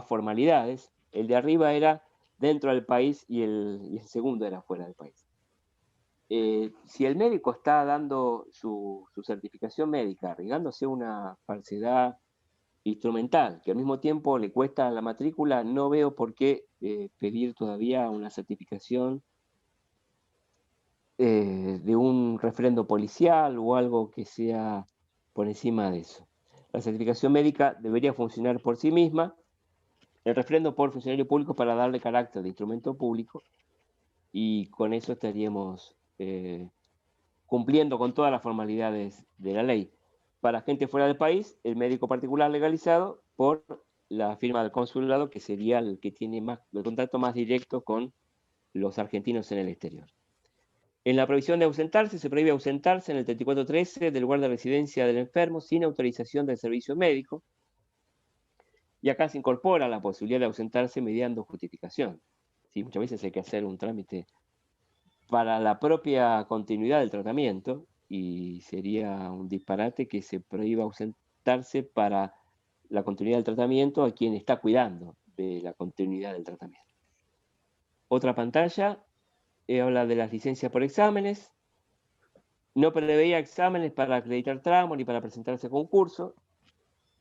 formalidades. El de arriba era dentro del país y el segundo era fuera del país. Si el médico está dando su certificación médica, arriesgándose una falsedad instrumental, que al mismo tiempo le cuesta la matrícula, no veo por qué pedir todavía una certificación de un referendo policial o algo que sea por encima de eso. La certificación médica debería funcionar por sí misma, el referendo por funcionario público para darle carácter de instrumento público, y con eso estaríamos cumpliendo con todas las formalidades de la ley. Para gente fuera del país, el médico particular legalizado por la firma del consulado, que sería el que tiene el contacto más directo con los argentinos en el exterior. En la prohibición de ausentarse, se prohíbe ausentarse en el 3413 del lugar de residencia del enfermo sin autorización del servicio médico. Y acá se incorpora la posibilidad de ausentarse mediando justificación. ¿Sí? Muchas veces hay que hacer un trámite para la propia continuidad del tratamiento y sería un disparate que se prohíba ausentarse para la continuidad del tratamiento a quien está cuidando de la continuidad del tratamiento. Otra pantalla habla de las licencias por exámenes. No preveía exámenes para acreditar tramo ni para presentarse a concurso.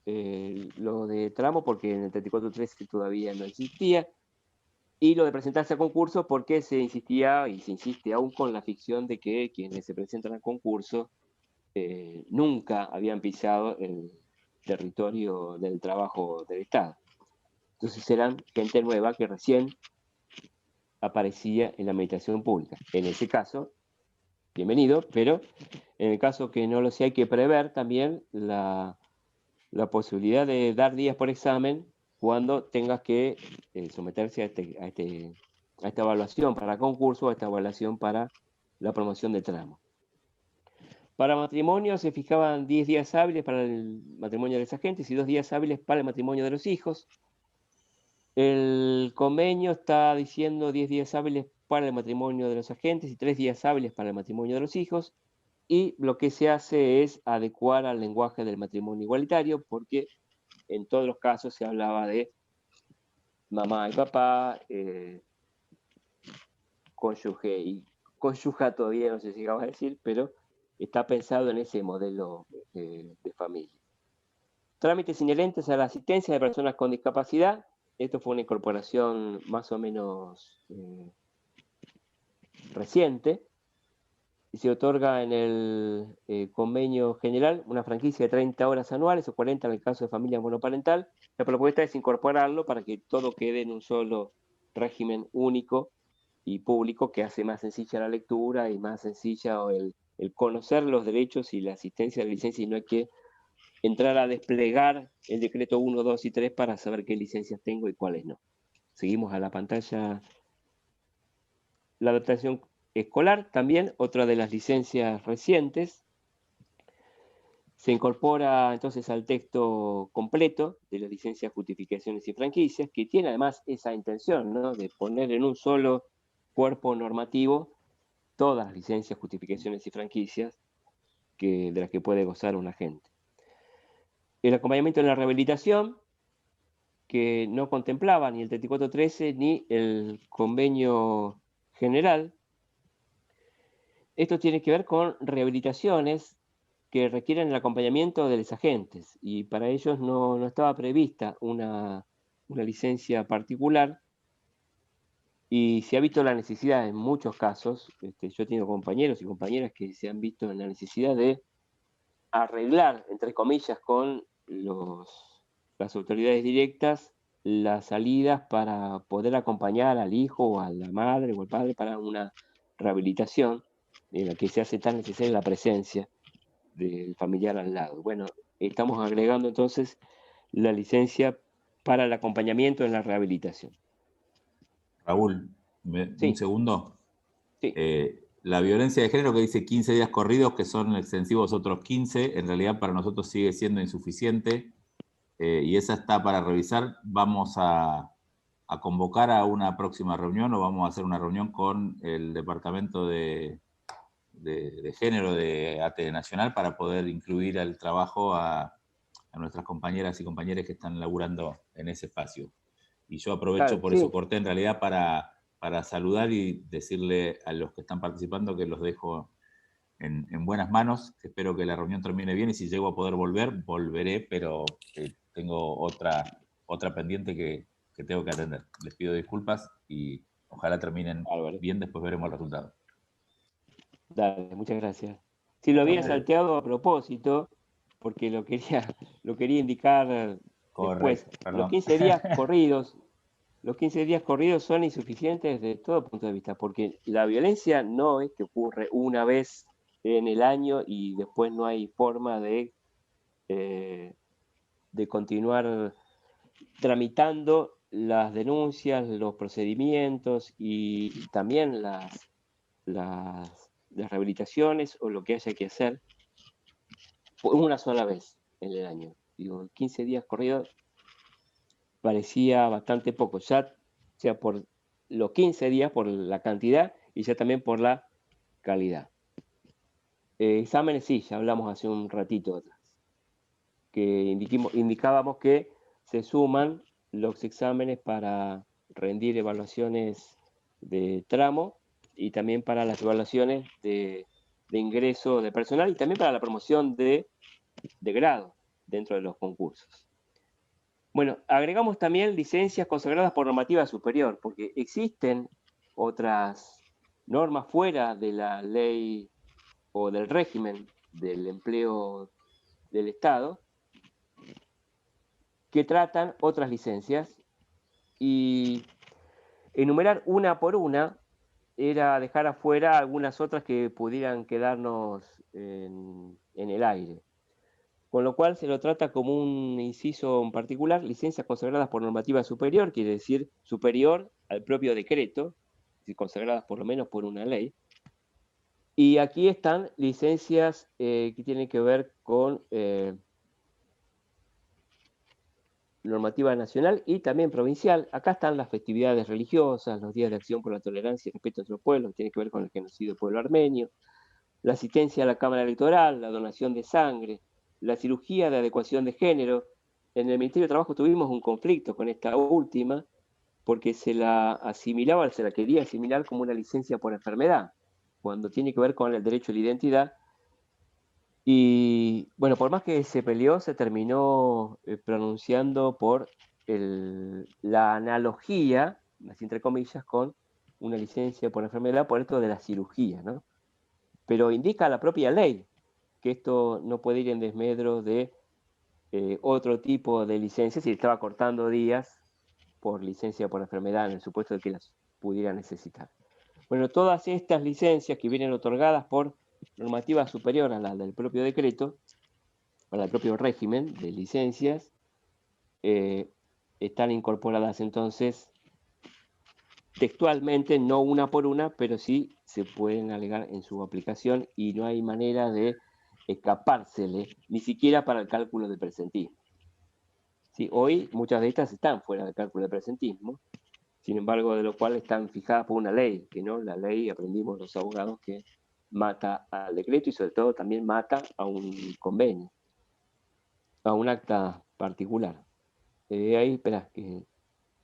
Lo de tramo porque en el 3413 todavía no existía. Y lo de presentarse a concurso porque se insistía y se insiste aún con la ficción de que quienes se presentan a concurso nunca habían pisado el territorio del trabajo del Estado. Entonces eran gente nueva que recién aparecía en la administración pública. En ese caso, bienvenido, pero en el caso que no lo sea, hay que prever también la posibilidad de dar días por examen cuando tengas que someterse a esta evaluación para concurso, a esta evaluación para la promoción de tramo. Para matrimonio se fijaban 10 días hábiles para el matrimonio de los agentes y 2 días hábiles para el matrimonio de los hijos. El convenio está diciendo 10 días hábiles para el matrimonio de los agentes y 3 días hábiles para el matrimonio de los hijos. Y lo que se hace es adecuar al lenguaje del matrimonio igualitario, porque en todos los casos se hablaba de mamá y papá, cónyuge y cónyuga todavía no se llegaba a decir, pero está pensado en ese modelo de familia. Trámites inherentes a la asistencia de personas con discapacidad. Esto fue una incorporación más o menos reciente. Y se otorga en el convenio general una franquicia de 30 horas anuales o 40 en el caso de familia monoparental. La propuesta es incorporarlo para que todo quede en un solo régimen único y público que hace más sencilla la lectura y más sencilla el conocer los derechos y la asistencia de la licencia, y no hay que entrar a desplegar el decreto 1, 2 y 3 para saber qué licencias tengo y cuáles no. Seguimos a la pantalla. La adaptación escolar, también otra de las licencias recientes. Se incorpora entonces al texto completo de las licencias, justificaciones y franquicias, que tiene además esa intención, ¿no?, de poner en un solo cuerpo normativo todas las licencias, justificaciones y franquicias de las que puede gozar un agente. El acompañamiento en la rehabilitación, que no contemplaba ni el 3413 ni el convenio general. Esto tiene que ver con rehabilitaciones que requieren el acompañamiento de los agentes, y para ellos no estaba prevista una licencia particular, y se ha visto la necesidad en muchos casos. Yo he tenido compañeros y compañeras que se han visto en la necesidad de arreglar, entre comillas, con las autoridades directas las salidas para poder acompañar al hijo o a la madre o al padre para una rehabilitación en la que se hace tan necesaria la presencia del familiar al lado. Bueno, estamos agregando entonces la licencia para el acompañamiento en la rehabilitación. Raúl, Sí. un segundo. Sí. La violencia de género que dice 15 días corridos, que son extensivos otros 15, en realidad para nosotros sigue siendo insuficiente, y esa está para revisar. Vamos a a convocar a una próxima reunión, o vamos a hacer una reunión con el Departamento de Género de ATE Nacional para poder incluir al trabajo a nuestras compañeras y compañeros que están laburando en ese espacio. Y yo aprovecho, Claro, por sí. eso corté en realidad, para saludar y decirle a los que están participando que los dejo en buenas manos, que espero que la reunión termine bien, y si llego a poder volver, volveré, pero tengo otra pendiente que tengo que atender. Les pido disculpas y ojalá terminen Bárbaro. bien, después veremos el resultado. Dale, muchas gracias. Si lo había salteado a propósito, porque lo quería indicar después. Correcto, perdón. Los 15 días corridos son insuficientes desde todo punto de vista, porque la violencia no es que ocurre una vez en el año y después no hay forma de continuar tramitando las denuncias, los procedimientos y también las rehabilitaciones o lo que haya que hacer una sola vez en el año. Digo, 15 días corridos parecía bastante poco, ya sea por los 15 días, por la cantidad y ya también por la calidad. Exámenes, sí, ya hablamos hace un ratito atrás, que indicábamos que se suman los exámenes para rendir evaluaciones de tramo y también para las evaluaciones de ingreso de personal y también para la promoción de grado dentro de los concursos. Bueno, agregamos también licencias consagradas por normativa superior, porque existen otras normas fuera de la ley o del régimen del empleo del Estado que tratan otras licencias, y enumerar una por una era dejar afuera algunas otras que pudieran quedarnos en el aire. Con lo cual se lo trata como un inciso en particular, licencias consagradas por normativa superior, quiere decir superior al propio decreto, si consagradas por lo menos por una ley. Y aquí están licencias que tienen que ver con normativa nacional y también provincial. Acá están las festividades religiosas, los días de acción por la tolerancia y respeto entre los pueblos, que tiene que ver con el genocidio del pueblo armenio, la asistencia a la Cámara Electoral, la donación de sangre, la cirugía de adecuación de género. En el Ministerio de Trabajo tuvimos un conflicto con esta última porque se la quería asimilar como una licencia por enfermedad, cuando tiene que ver con el derecho a la identidad. Y bueno, por más que se peleó, se terminó pronunciando por la analogía, así entre comillas, con una licencia por enfermedad, por esto de la cirugía, ¿no? Pero indica la propia ley que esto no puede ir en desmedro de otro tipo de licencias, y estaba cortando días por licencia por enfermedad en el supuesto de que las pudiera necesitar. Bueno, todas estas licencias que vienen otorgadas por normativa superior a la del propio decreto, a la del propio régimen de licencias, están incorporadas entonces textualmente, no una por una, pero sí se pueden alegar en su aplicación y no hay manera de escapársele, ni siquiera para el cálculo del presentismo. Sí, hoy muchas de estas están fuera del cálculo del presentismo, sin embargo, de lo cual están fijadas por una ley, que no, la ley, aprendimos los abogados, que mata al decreto y sobre todo también mata a un convenio, a un acta particular. Ahí, espera, que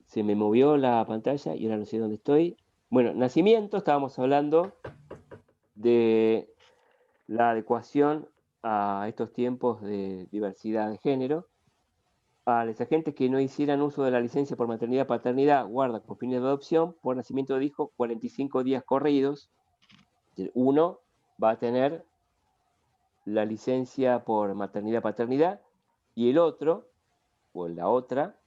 se me movió la pantalla y ahora no sé dónde estoy. Bueno, nacimiento, estábamos hablando de la adecuación a estos tiempos de diversidad de género. A los agentes que no hicieran uso de la licencia por maternidad, paternidad, guarda con fines de adopción, por nacimiento de hijo, 45 días corridos. Uno va a tener la licencia por maternidad, paternidad, y el otro, o la otra,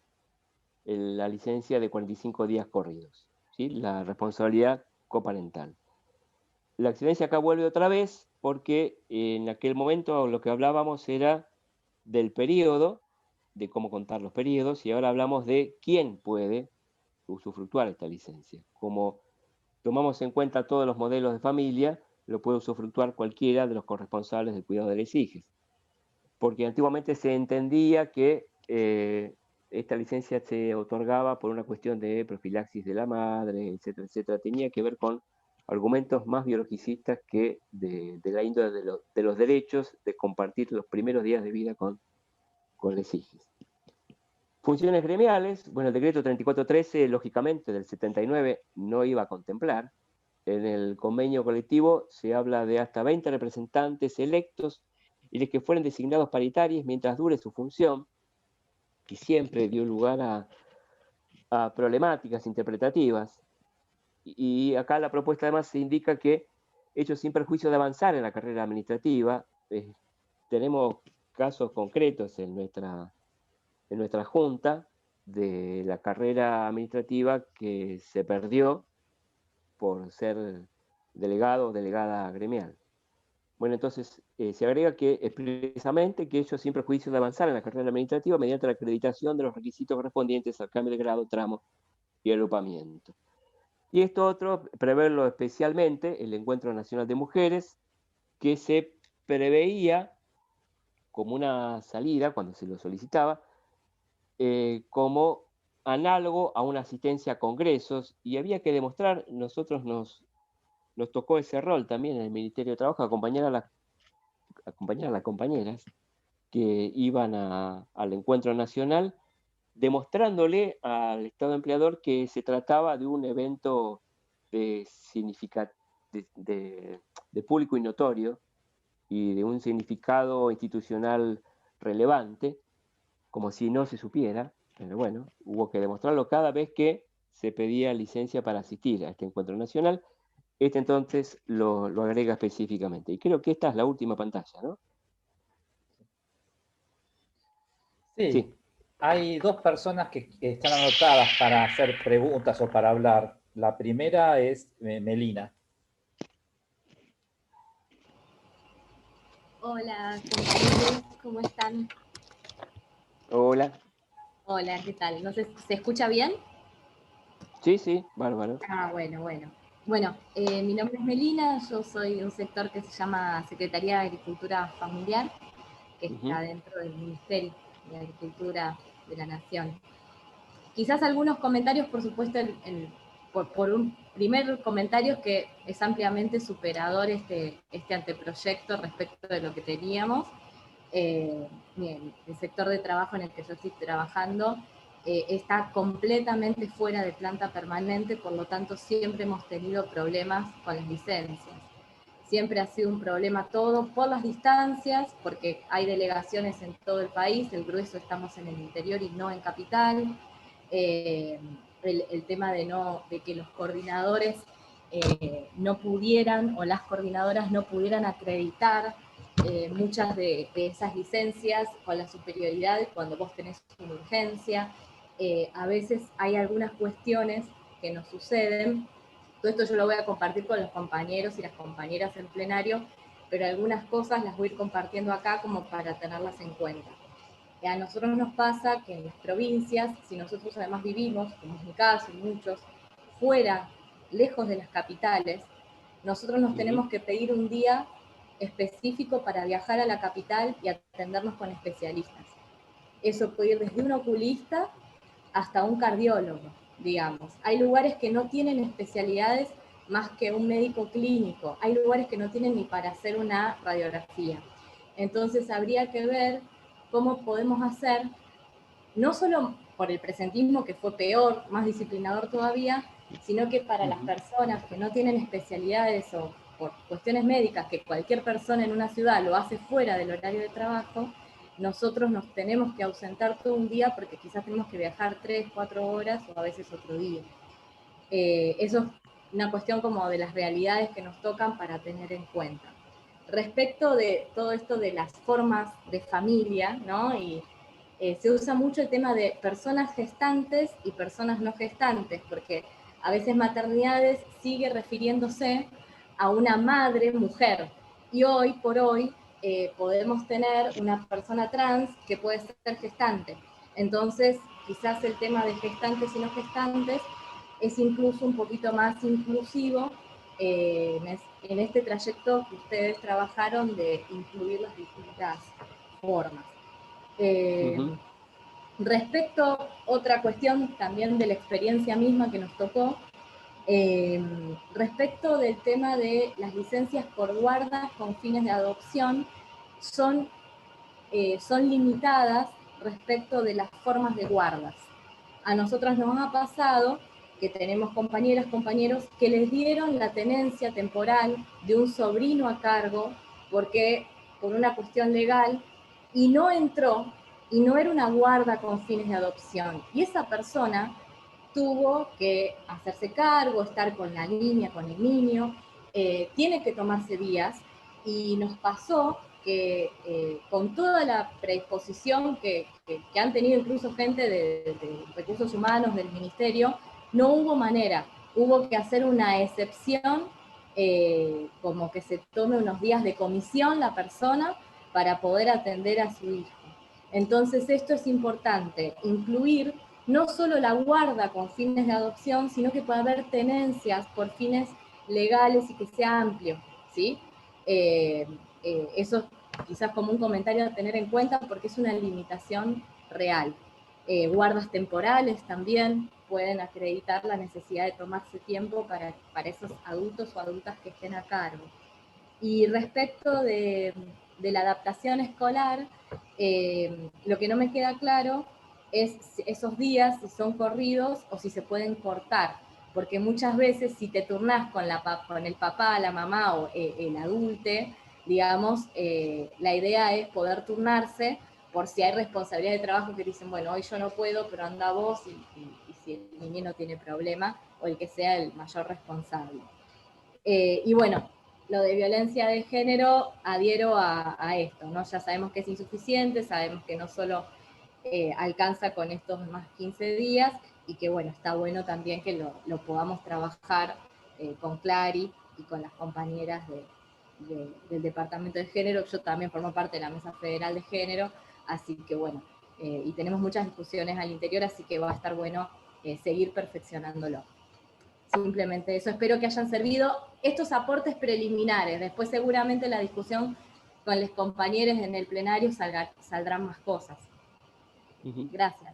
la licencia de 45 días corridos, ¿sí? La responsabilidad coparental. La excedencia acá vuelve otra vez porque en aquel momento lo que hablábamos era del periodo, de cómo contar los periodos, y ahora hablamos de quién puede usufructuar esta licencia. Como tomamos en cuenta todos los modelos de familia, lo puede usufructuar cualquiera de los corresponsables del cuidado de las hijas. Porque antiguamente se entendía que esta licencia se otorgaba por una cuestión de profilaxis de la madre, etcétera, etcétera. Tenía que ver con argumentos más biologicistas que de la índole de los derechos de compartir los primeros días de vida con los hijos. Funciones gremiales, bueno, el decreto 3413, lógicamente, del 79 no iba a contemplar. En el convenio colectivo se habla de hasta 20 representantes electos y de que fueran designados paritarios mientras dure su función, que siempre dio lugar a problemáticas interpretativas. Y acá la propuesta además se indica que, hecho sin perjuicio de avanzar en la carrera administrativa, tenemos casos concretos en nuestra junta de la carrera administrativa que se perdió por ser delegado o delegada gremial. Bueno, entonces se agrega que expresamente que ello sin perjuicio de avanzar en la carrera administrativa mediante la acreditación de los requisitos correspondientes al cambio de grado, tramo y agrupamiento. Y esto otro, preverlo especialmente, el Encuentro Nacional de Mujeres, que se preveía como una salida, cuando se lo solicitaba, como análogo a una asistencia a congresos, y había que demostrar, nosotros nos tocó ese rol también en el Ministerio de Trabajo, acompañar a las compañeras que iban al encuentro nacional, demostrándole al Estado empleador que se trataba de un evento de público y notorio y de un significado institucional relevante, como si no se supiera, pero bueno, hubo que demostrarlo cada vez que se pedía licencia para asistir a este encuentro nacional. Este entonces lo agrega específicamente. Y creo que esta es la última pantalla, ¿no? Sí, Sí. hay dos personas que están anotadas para hacer preguntas o para hablar. La primera es Melina. Hola, compañeros, ¿cómo están? Hola. Hola, ¿qué tal? No sé, ¿se escucha bien? Sí, sí, bárbaro. Ah, bueno, bueno. Bueno, mi nombre es Melina, yo soy de un sector que se llama Secretaría de Agricultura Familiar, que está dentro del Ministerio de Agricultura de la Nación. Quizás algunos comentarios, por supuesto, por un primer comentario que es ampliamente superador este anteproyecto respecto de lo que teníamos. El sector de trabajo en el que yo estoy trabajando está completamente fuera de planta permanente, por lo tanto siempre hemos tenido problemas con las licencias. Siempre ha sido un problema todo por las distancias, porque hay delegaciones en todo el país, el grueso estamos en el interior y no en capital. El tema de que los coordinadores no pudieran, o las coordinadoras no pudieran acreditar muchas de esas licencias con la superioridad cuando vos tenés una urgencia. A veces hay algunas cuestiones que nos suceden. Todo esto yo lo voy a compartir con los compañeros y las compañeras en plenario, pero algunas cosas las voy a ir compartiendo acá como para tenerlas en cuenta. A nosotros nos pasa que en las provincias, si nosotros además vivimos, como es mi caso y muchos, fuera, lejos de las capitales, nosotros nos tenemos que pedir un día específico para viajar a la capital y atendernos con especialistas. Eso puede ir desde un oculista hasta un cardiólogo, digamos. Hay lugares que no tienen especialidades más que un médico clínico. Hay lugares que no tienen ni para hacer una radiografía. Entonces habría que ver cómo podemos hacer, no solo por el presentismo que fue peor, más disciplinador todavía, sino que para las personas que no tienen especialidades o por cuestiones médicas, que cualquier persona en una ciudad lo hace fuera del horario de trabajo, nosotros nos tenemos que ausentar todo un día porque quizás tenemos que viajar 3, 4 horas o a veces otro día. Eso es una cuestión como de las realidades que nos tocan para tener en cuenta. Respecto de todo esto de las formas de familia, ¿no? Y se usa mucho el tema de personas gestantes y personas no gestantes, porque a veces maternidades sigue refiriéndose a una madre mujer, y hoy por hoy podemos tener una persona trans que puede ser gestante. Entonces, quizás el tema de gestantes y no gestantes es incluso un poquito más inclusivo en este trayecto que ustedes trabajaron de incluir las distintas formas. Respecto, otra cuestión también de la experiencia misma que nos tocó, respecto del tema de las licencias por guardas con fines de adopción, son limitadas respecto de las formas de guardas. A nosotros nos ha pasado que tenemos compañeras, compañeros que les dieron la tenencia temporal de un sobrino a cargo porque por una cuestión legal y no entró y no era una guarda con fines de adopción. Y esa persona tuvo que hacerse cargo, estar con la niña, con el niño, tiene que tomarse días y nos pasó que con toda la predisposición que han tenido incluso gente de recursos humanos del ministerio, no hubo manera, hubo que hacer una excepción, como que se tome unos días de comisión la persona para poder atender a su hijo. Entonces esto es importante, incluir no solo la guarda con fines de adopción, sino que puede haber tenencias por fines legales y que sea amplio, ¿sí? Eso quizás como un comentario a tener en cuenta porque es una limitación real. Guardas temporales también pueden acreditar la necesidad de tomarse tiempo para esos adultos o adultas que estén a cargo. Y respecto de la adaptación escolar, lo que no me queda claro es esos días, si son corridos o si se pueden cortar, porque muchas veces si te turnás con el papá, la mamá o el adulte, digamos, la idea es poder turnarse por si hay responsabilidad de trabajo que dicen, bueno, hoy yo no puedo, pero anda vos y si el niño no tiene problema o el que sea el mayor responsable. Y bueno, lo de violencia de género adhiero a esto, ¿no? Ya sabemos que es insuficiente, sabemos que no solo alcanza con estos más 15 días y que bueno, está bueno también que lo podamos trabajar con Clary y con las compañeras del Departamento de Género. Yo también formo parte de la Mesa Federal de Género, así que bueno, y tenemos muchas discusiones al interior, así que va a estar bueno seguir perfeccionándolo. Simplemente eso, espero que hayan servido estos aportes preliminares. Después seguramente la discusión con los compañeros en el plenario saldrán más cosas. Gracias.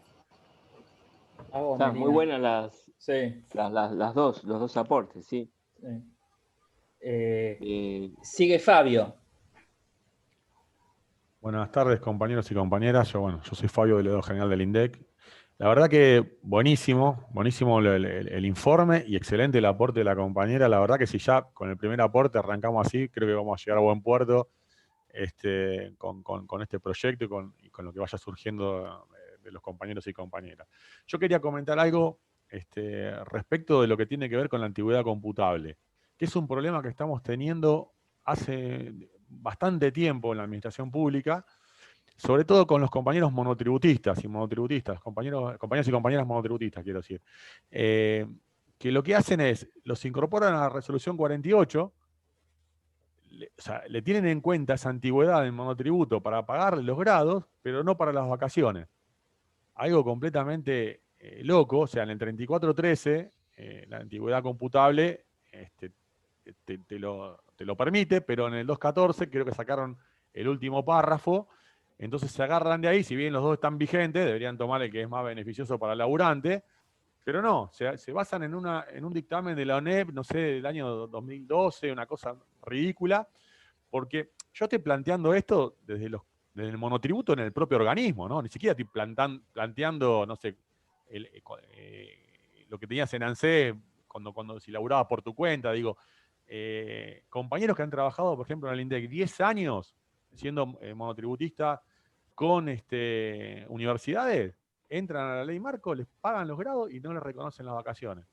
Están muy buenas los dos aportes, sí. Sigue Fabio. Buenas tardes, compañeros y compañeras. Yo soy Fabio, delegado general del INDEC. La verdad que buenísimo el informe y excelente el aporte de la compañera. La verdad que si ya con el primer aporte arrancamos así, creo que vamos a llegar a buen puerto con este proyecto y con lo que vaya surgiendo de los compañeros y compañeras. Yo quería comentar algo respecto de lo que tiene que ver con la antigüedad computable, que es un problema que estamos teniendo hace bastante tiempo en la administración pública, sobre todo con los compañeros monotributistas y monotributistas, compañeros y compañeras monotributistas, quiero decir, que lo que hacen es, los incorporan a la resolución 48, le tienen en cuenta esa antigüedad en monotributo para pagarle los grados, pero no para las vacaciones. Algo completamente loco, o sea, en el 3413, la antigüedad computable te lo permite, pero en el 214 creo que sacaron el último párrafo, entonces se agarran de ahí, si bien los dos están vigentes, deberían tomar el que es más beneficioso para el laburante, pero no, se basan en un dictamen de la ONEP, no sé, del año 2012, una cosa ridícula, porque yo estoy planteando esto desde el monotributo en el propio organismo, ¿no? Ni siquiera estoy planteando, no sé, lo que tenías en ANSE cuando si laburabas por tu cuenta, digo, compañeros que han trabajado, por ejemplo, en el INDEC 10 años siendo monotributista con universidades, entran a la ley marco, les pagan los grados y no les reconocen las vacaciones.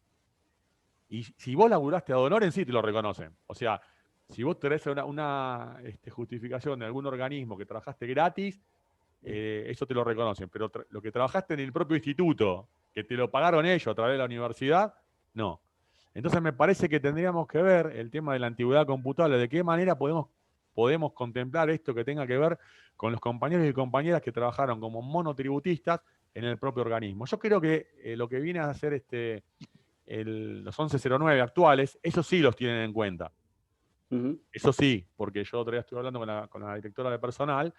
Y si vos laburaste ad honorem, sí te lo reconocen. O sea, si vos tenés una justificación de algún organismo que trabajaste gratis, eso te lo reconocen. Pero lo que trabajaste en el propio instituto, que te lo pagaron ellos a través de la universidad, no. Entonces me parece que tendríamos que ver el tema de la antigüedad computable, de qué manera podemos contemplar esto que tenga que ver con los compañeros y compañeras que trabajaron como monotributistas en el propio organismo. Yo creo que lo que viene a hacer los 1109 actuales, eso sí los tienen en cuenta. Eso sí, porque yo otro día estuve hablando con la directora de personal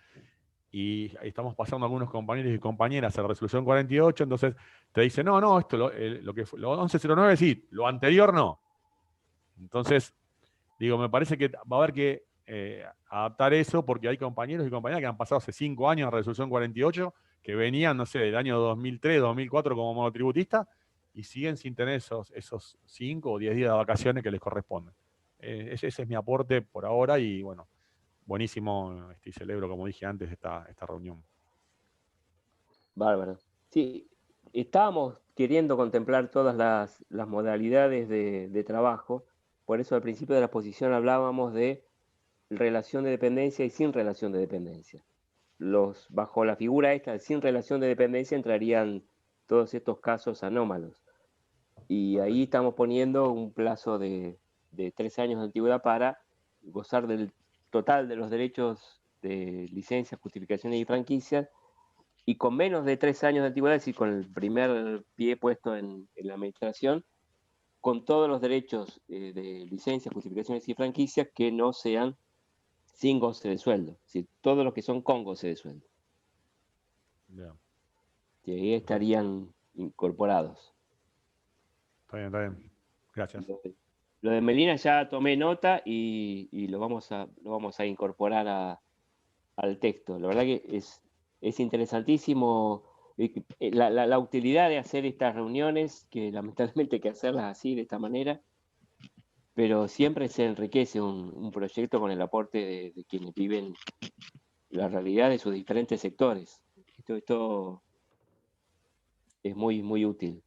y estamos pasando algunos compañeros y compañeras a la resolución 48, entonces te dicen, no, esto, lo 1109 sí, lo anterior no. Entonces, digo, me parece que va a haber que adaptar eso, porque hay compañeros y compañeras que han pasado hace 5 años a resolución 48, que venían, no sé, del año 2003, 2004 como monotributista, y siguen sin tener esos 5 o 10 días de vacaciones que les corresponden. Ese es mi aporte por ahora, y bueno, buenísimo, y celebro, como dije antes, esta reunión. Bárbaro. Sí, estábamos queriendo contemplar todas las modalidades de trabajo, por eso al principio de la exposición hablábamos de relación de dependencia y sin relación de dependencia. Bajo la figura esta de sin relación de dependencia entrarían todos estos casos anómalos. Y ahí estamos poniendo un plazo de 3 años de antigüedad para gozar del total de los derechos de licencias, justificaciones y franquicias, y con menos de 3 años de antigüedad, es decir, con el primer pie puesto en la administración, con todos los derechos de licencias, justificaciones y franquicias que no sean sin goce de sueldo, es decir, todos los que son con goce de sueldo. Bien. Y ahí estarían incorporados. Está bien. Gracias. Lo de Melina ya tomé nota y lo vamos a incorporar al texto. La verdad que es interesantísimo la utilidad de hacer estas reuniones, que lamentablemente hay que hacerlas así, de esta manera, pero siempre se enriquece un proyecto con el aporte de quienes viven la realidad de sus diferentes sectores. Esto es muy, muy útil.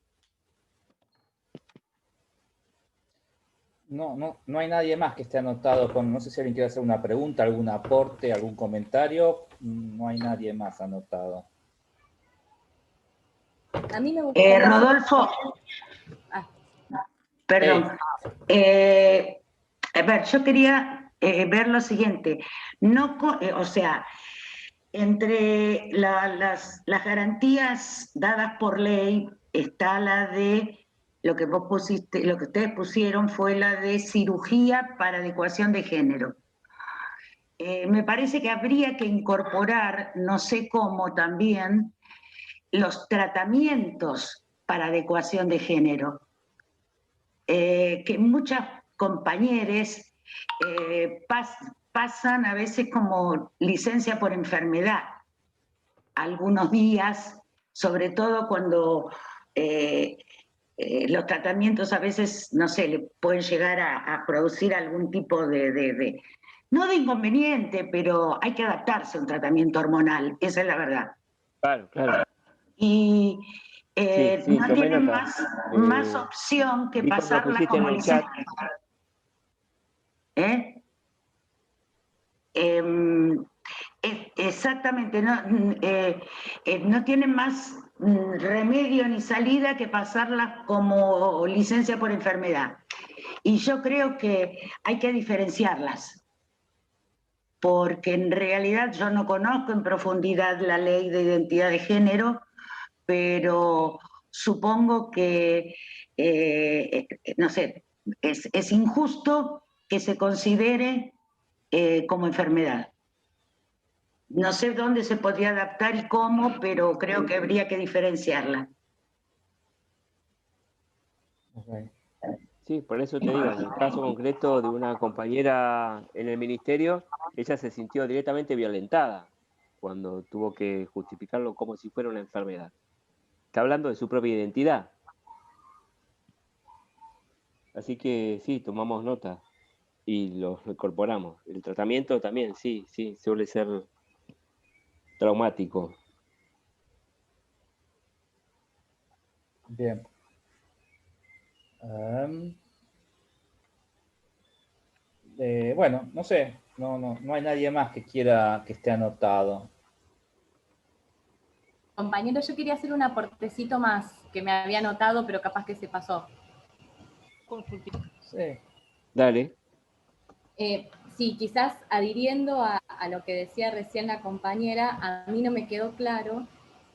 No hay nadie más que esté anotado no sé si alguien quiere hacer una pregunta, algún aporte, algún comentario. No hay nadie más anotado. A mí me gustaría... Rodolfo, perdón. A ver, yo quería ver lo siguiente. O sea, entre las garantías dadas por ley está la de lo que vos pusiste, lo que ustedes pusieron fue la de cirugía para adecuación de género. Me parece que habría que incorporar, no sé cómo también, los tratamientos para adecuación de género. Que muchas compañeras pasan a veces como licencia por enfermedad, algunos días, sobre todo cuando los tratamientos a veces, no sé, le pueden llegar a producir algún tipo no de inconveniente, pero hay que adaptarse a un tratamiento hormonal, esa es la verdad. Claro. Y sí, no tienen más opción que pasarla como licencia. Exactamente, no tienen más remedio ni salida que pasarla como licencia por enfermedad. Y yo creo que hay que diferenciarlas, porque en realidad yo no conozco en profundidad la ley de identidad de género, pero supongo que, no sé, es injusto que se considere como enfermedad. No sé dónde se podría adaptar y cómo, pero creo que habría que diferenciarla. Okay. Sí, por eso te digo, en el caso concreto de una compañera en el ministerio, ella se sintió directamente violentada cuando tuvo que justificarlo como si fuera una enfermedad. Está hablando de su propia identidad. Así que sí, tomamos nota y lo incorporamos. El tratamiento también, sí, suele ser traumático. Bien. Bueno, no sé, no hay nadie más que esté anotado. Compañero, yo quería hacer un aportecito más que me había anotado, pero capaz que se pasó. Sí. Dale. Sí, quizás adhiriendo a lo que decía recién la compañera, a mí no me quedó claro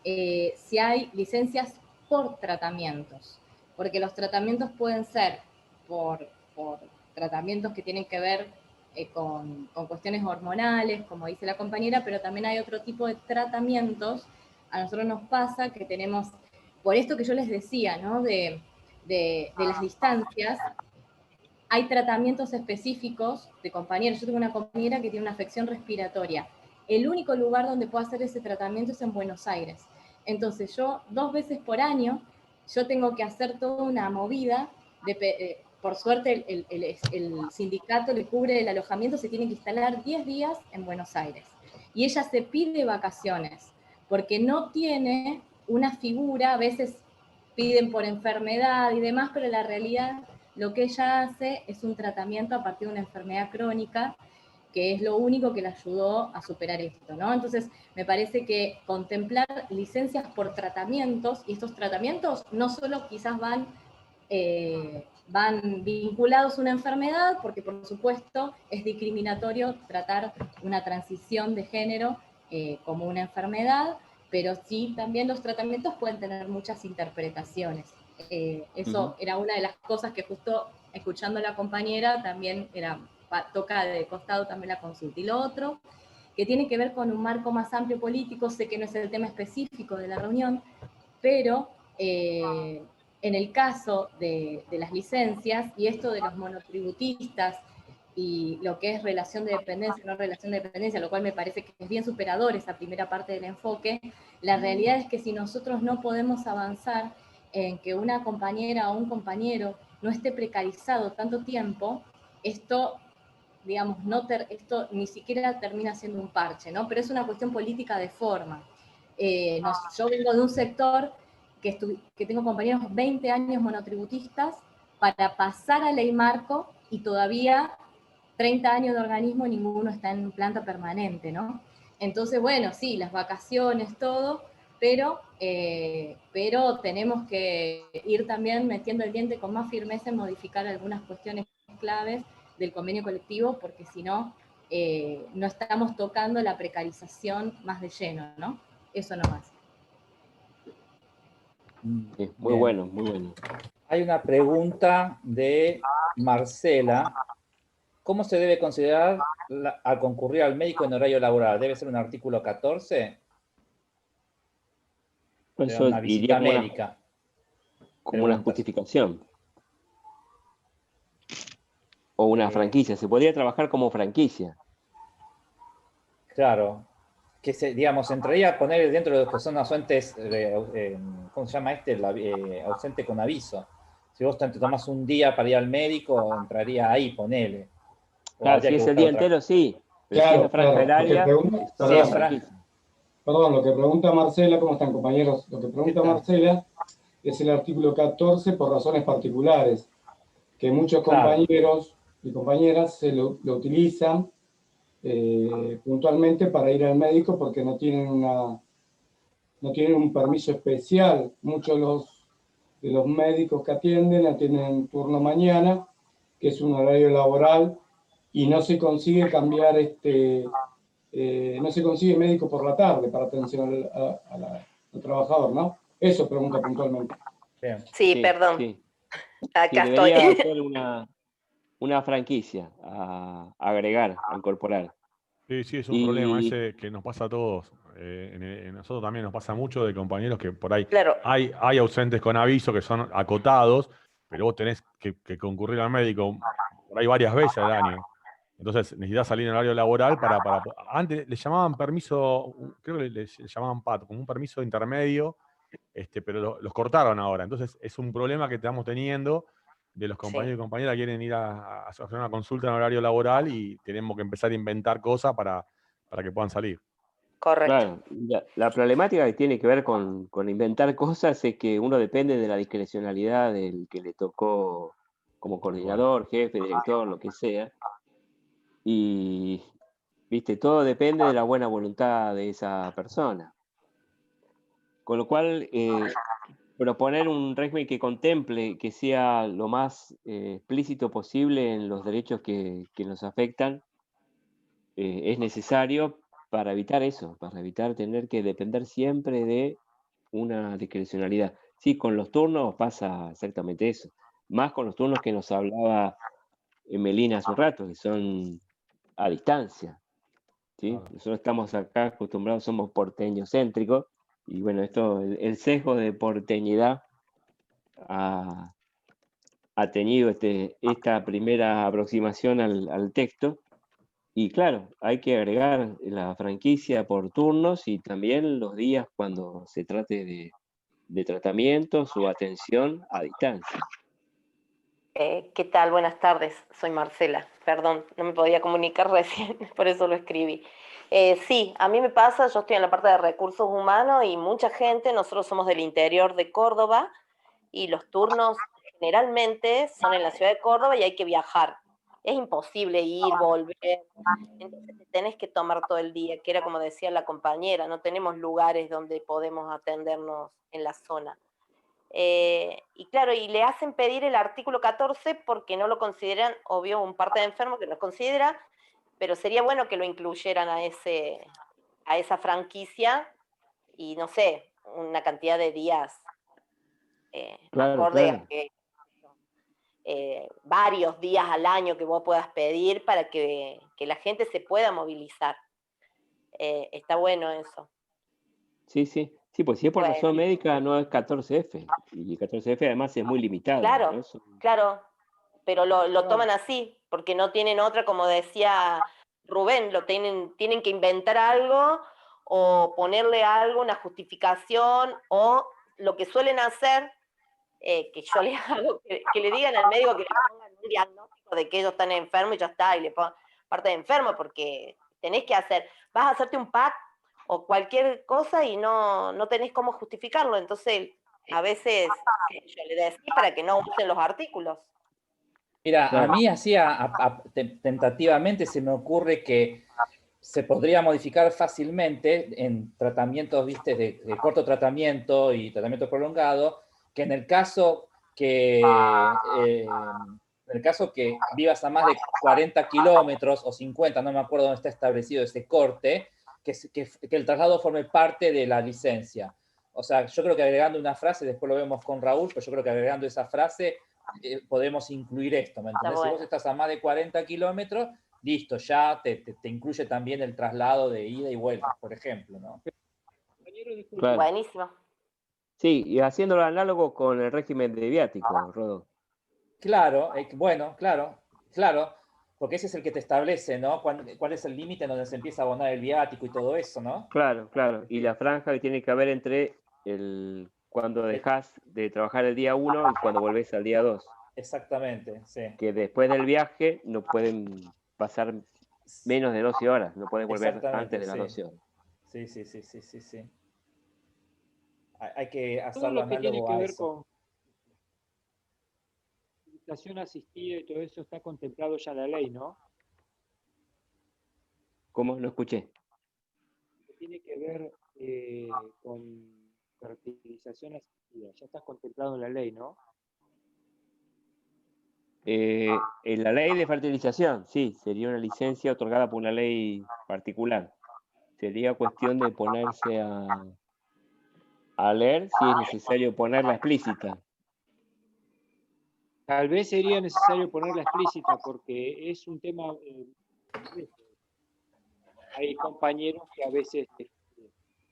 si hay licencias por tratamientos, porque los tratamientos pueden ser por tratamientos que tienen que ver con cuestiones hormonales, como dice la compañera, pero también hay otro tipo de tratamientos. A nosotros nos pasa que tenemos, por esto que yo les decía, ¿no? de las distancias, hay tratamientos específicos de compañeros. Yo tengo una compañera que tiene una afección respiratoria. El único lugar donde puedo hacer ese tratamiento es en Buenos Aires. Entonces yo 2 veces por año, yo tengo que hacer toda una movida. Por suerte el sindicato le cubre el alojamiento, se tiene que instalar 10 días en Buenos Aires. Y ella se pide vacaciones, porque no tiene una figura, a veces piden por enfermedad y demás, pero la realidad lo que ella hace es un tratamiento a partir de una enfermedad crónica, que es lo único que le ayudó a superar esto, ¿no? Entonces, me parece que contemplar licencias por tratamientos, y estos tratamientos no solo quizás van vinculados a una enfermedad, porque por supuesto es discriminatorio tratar una transición de género como una enfermedad, pero sí también los tratamientos pueden tener muchas interpretaciones. Eso era una de las cosas que justo escuchando a la compañera también toca de costado también la consulta. Y lo otro, que tiene que ver con un marco más amplio político, sé que no es el tema específico de la reunión, pero en el caso de las licencias y esto de los monotributistas y lo que es relación de dependencia, no relación de dependencia, lo cual me parece que es bien superador esa primera parte del enfoque, la realidad es que si nosotros no podemos avanzar en que una compañera o un compañero no esté precarizado tanto tiempo, esto, digamos, esto ni siquiera termina siendo un parche, ¿no? Pero es una cuestión política de forma. Yo vengo de un sector que tengo compañeros 20 años monotributistas para pasar a ley marco y todavía 30 años de organismo y ninguno está en planta permanente, ¿no? Entonces, bueno, sí, las vacaciones, todo, pero tenemos que ir también metiendo el diente con más firmeza en modificar algunas cuestiones claves del convenio colectivo, porque si no, no estamos tocando la precarización más de lleno, ¿no? Eso nomás. Sí, muy bueno, muy bueno. Hay una pregunta de Marcela. ¿Cómo se debe considerar al concurrir al médico en horario laboral? ¿Debe ser un artículo 14? Eso Una visita iría médica. como una justificación. O una franquicia. Se podría trabajar como franquicia. Claro. Que digamos, entraría a poner dentro de lo que son ausentes, ¿cómo se llama ausente con aviso. Si vos te tomás un día para ir al médico, entraría ahí, ponele. Claro, si es el día entero, sí. Pero si es la franja horaria, sería franquicia. Perdón, lo que pregunta Marcela, ¿cómo están, compañeros? Lo que pregunta Marcela es el artículo 14 por razones particulares, que muchos compañeros y compañeras lo utilizan puntualmente para ir al médico porque no tienen un permiso especial. Muchos de los médicos que atienden turno mañana, que es un horario laboral, y no se consigue cambiar no se consigue médico por la tarde para atención al trabajador, ¿no? Eso pregunta puntualmente. Sí, perdón. Sí. Acá debería estoy. ser una franquicia a agregar, a incorporar. Sí, es un problema ese que nos pasa a todos. Nosotros también nos pasa mucho de compañeros que por ahí hay ausentes con aviso que son acotados, pero vos tenés que concurrir al médico por ahí varias veces al año. Entonces necesitas salir en horario laboral para antes le llamaban permiso, creo que le llamaban PAT, como un permiso intermedio, pero los cortaron ahora. Entonces es un problema que estamos teniendo de los compañeros y compañeras que quieren ir a hacer una consulta en horario laboral y tenemos que empezar a inventar cosas para que puedan salir. Correcto. Claro, la problemática que tiene que ver con inventar cosas es que uno depende de la discrecionalidad del que le tocó como coordinador, jefe, director, lo que sea. Y, viste, todo depende de la buena voluntad de esa persona. Con lo cual, proponer un régimen que contemple, que sea lo más explícito posible en los derechos que nos afectan, es necesario para evitar eso, para evitar tener que depender siempre de una discrecionalidad. Sí, con los turnos pasa exactamente eso. Más con los turnos que nos hablaba Melina hace un rato, que son a distancia, ¿sí? Claro. Nosotros estamos acá acostumbrados, somos porteños céntricos, y bueno, esto, el sesgo de porteñidad ha tenido esta primera aproximación al texto. Y claro, hay que agregar la franquicia por turnos y también los días cuando se trate de tratamientos o atención a distancia. ¿Qué tal? Buenas tardes, soy Marcela. Perdón, no me podía comunicar recién, por eso lo escribí. Sí, a mí me pasa, yo estoy en la parte de recursos humanos y mucha gente, nosotros somos del interior de Córdoba y los turnos generalmente son en la ciudad de Córdoba y hay que viajar. Es imposible ir, volver, entonces te tenés que tomar todo el día, que era como decía la compañera, no tenemos lugares donde podemos atendernos en la zona. Y claro, y le hacen pedir el artículo 14 porque no lo consideran, obvio, un parte de enfermo que lo considera, pero sería bueno que lo incluyeran a esa franquicia y no sé, una cantidad de días Claro, acorde claro. a que varios días al año que vos puedas pedir para que la gente se pueda movilizar. Está bueno eso. Sí, sí. Sí, pues si es por Bueno, razón médica no es 14F. Y 14F además es muy limitado, claro, ¿no? claro, pero lo toman así, porque no tienen otra, como decía Rubén, tienen que inventar algo o ponerle algo, una justificación, o lo que suelen hacer, que yo les hago, que le digan al médico que le pongan un diagnóstico de que ellos están enfermos y ya está, y le pongan parte de enfermo, porque tenés que vas a hacerte un PAC o cualquier cosa y no tenés cómo justificarlo, entonces a veces yo le decía para que no usen los artículos. Mira, a Claro. mí así tentativamente se me ocurre que se podría modificar fácilmente en tratamientos, viste, de corto tratamiento y tratamiento prolongado, que en el caso que vivas a más de 40 kilómetros o 50, no me acuerdo dónde está establecido ese corte, que el traslado forme parte de la licencia. O sea, yo creo que agregando una frase, después lo vemos con Raúl, pero yo creo que agregando esa frase podemos incluir esto, ¿me entendés? Bueno. Si vos estás a más de 40 kilómetros, listo, ya te incluye también el traslado de ida y vuelta, por ejemplo, ¿no? Claro. Buenísimo. Sí, y haciéndolo análogo con el régimen de viático, Rodo. Claro, bueno, claro, porque ese es el que te establece, ¿no? ¿Cuál es el límite en donde se empieza a abonar el viático y todo eso, ¿no? Claro, claro. Y la franja que tiene que haber entre cuando dejas de trabajar el día 1 y cuando volvés al día 2. Exactamente, sí. Que después del viaje no pueden pasar menos de 12 horas, no puedes volver antes de las 12 horas. Sí. Hay que Todo hacerlo lo que tiene análogo que a ver eso. con utilización asistida y todo eso está contemplado ya en la ley, ¿no? ¿Cómo? No escuché. Lo que tiene que ver con fertilización asistida, ya está contemplado en la ley, ¿no? En la ley de fertilización, sí, sería una licencia otorgada por una ley particular. Sería cuestión de ponerse a leer si es necesario ponerla explícita. Tal vez sería necesario ponerla explícita porque es un tema. Hay compañeros que a veces el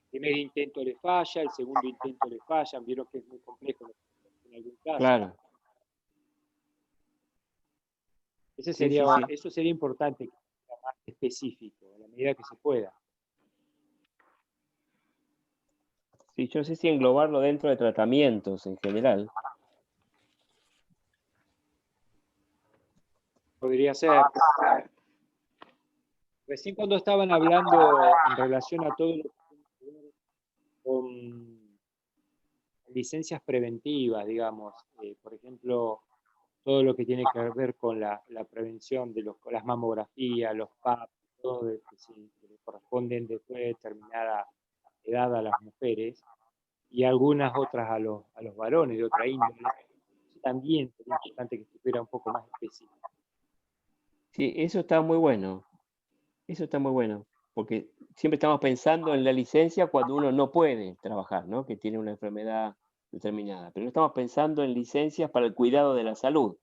primer intento le falla, el segundo intento le falla, vieron que es muy complejo en algún caso. Claro. Eso Sí. sería importante, que sea más específico, a la medida que se pueda. Sí, yo no sé si englobarlo dentro de tratamientos en general. Podría ser. Recién cuando estaban hablando en relación a todo lo que tiene que ver con licencias preventivas, digamos, por ejemplo, todo lo que tiene que ver con la prevención de las mamografías, los PAP, todo que le corresponden después de determinada edad a las mujeres, y algunas otras a los varones de otra índole, también sería importante que estuviera un poco más específico. Sí, eso está muy bueno. Eso está muy bueno, porque siempre estamos pensando en la licencia cuando uno no puede trabajar, ¿no? Que tiene una enfermedad determinada. Pero no estamos pensando en licencias para el cuidado de la salud,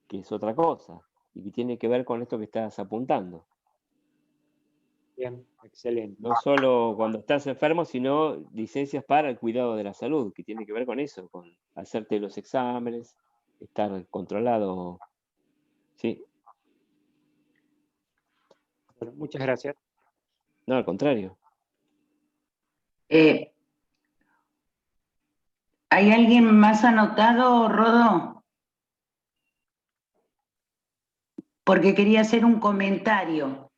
que es otra cosa, y que tiene que ver con esto que estás apuntando. Bien, excelente. No solo cuando estás enfermo, sino licencias para el cuidado de la salud, que tiene que ver con eso, con hacerte los exámenes, estar controlado. Sí, Bueno, muchas gracias. no, al contrario. ¿Hay alguien más anotado, Rodo? Porque quería hacer un comentario.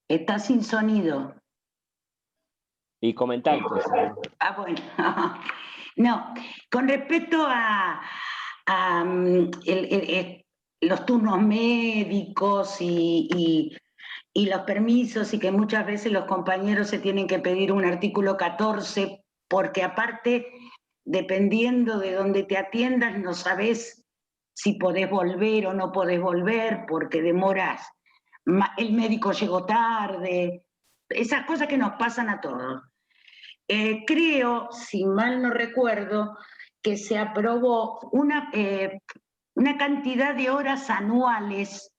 Está sin sonido. Y comentar entonces. Ah, bueno. No, con respecto a los turnos médicos y los permisos y que muchas veces los compañeros se tienen que pedir un artículo 14 porque aparte, dependiendo de dónde te atiendas, no sabes si podés volver o no podés volver porque demoras. El médico llegó tarde, esas cosas que nos pasan a todos. Creo, si mal no recuerdo, que se aprobó una cantidad de horas anuales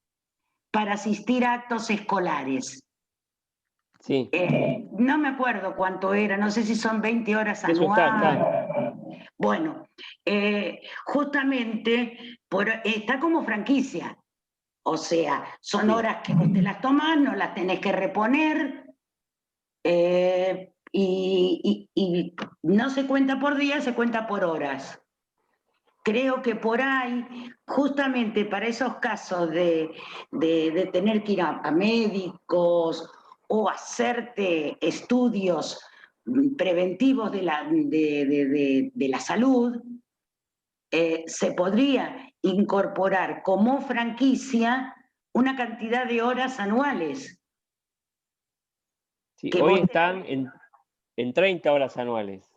para asistir a actos escolares. Sí. No me acuerdo cuánto era, no sé si son 20 horas Eso anuales. está. Bueno, justamente está como franquicia. O sea, son horas que vos te las tomás, no las tenés que reponer. Y no se cuenta por día, se cuenta por horas. Creo que por ahí, justamente para esos casos de tener que ir a médicos o hacerte estudios preventivos de la salud, se podría incorporar como franquicia una cantidad de horas anuales. Sí, hoy están en 30 horas anuales.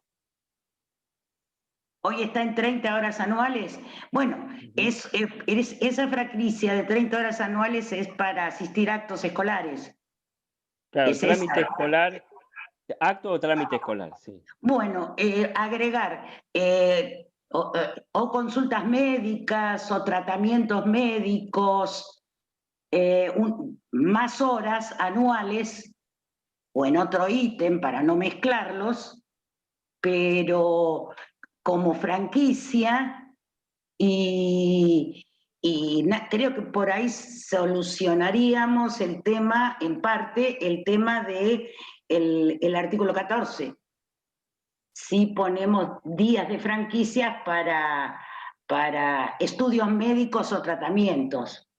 Hoy está en 30 horas anuales. Bueno, esa franquicia de 30 horas anuales es para asistir a actos escolares. Claro, ¿Es trámite esa? escolar, acto o trámite escolar, sí. Bueno, agregar o consultas médicas o tratamientos médicos, más horas anuales o en otro ítem para no mezclarlos, pero como franquicia y creo que por ahí solucionaríamos el tema, en parte, el tema de el artículo 14. Si ponemos días de franquicias para estudios médicos o tratamientos.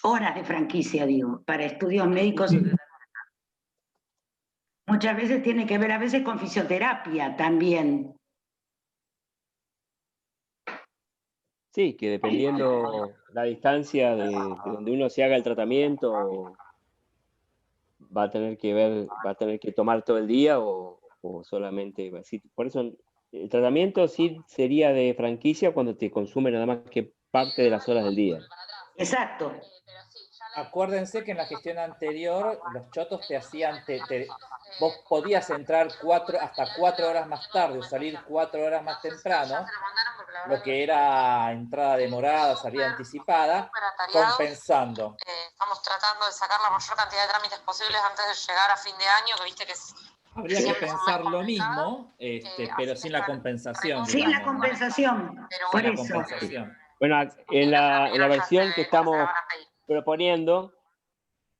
Horas de franquicia, digo, para estudios médicos. Muchas veces tiene que ver a veces con fisioterapia también. Sí, que dependiendo la distancia de donde uno se haga el tratamiento, va a tener que tomar todo el día o solamente así. Por eso el tratamiento sí sería de franquicia cuando te consume nada más que parte de las horas del día. Exacto. Acuérdense que en la gestión anterior los chotos te hacían, vos podías entrar hasta 4 horas más tarde o salir 4 horas más temprano, lo que era entrada demorada, salida anticipada, compensando. Estamos tratando de sacar la mayor cantidad de trámites posibles antes de llegar a fin de año, que viste que es... Habría que pensar lo mismo, pero sin la compensación. Sin la compensación, por eso. Bueno, en la versión que estamos proponiendo,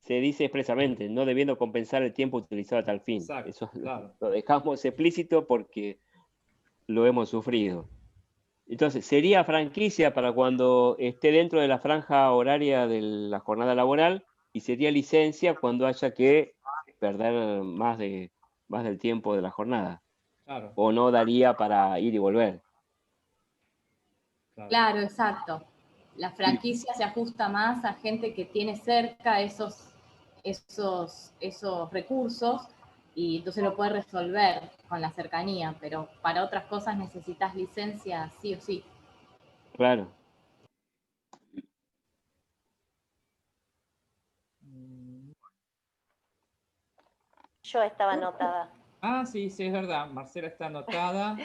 se dice expresamente, no debiendo compensar el tiempo utilizado a tal fin. Exacto, eso claro. Lo dejamos explícito porque lo hemos sufrido. Entonces, sería franquicia para cuando esté dentro de la franja horaria de la jornada laboral y sería licencia cuando haya que perder más del tiempo de la jornada. Claro. O no daría para ir y volver. Claro, exacto. La franquicia se ajusta más a gente que tiene cerca esos recursos y entonces lo puede resolver con la cercanía, pero para otras cosas necesitas licencia sí o sí. Claro. Yo estaba anotada. Ah, sí, es verdad. Marcela está anotada.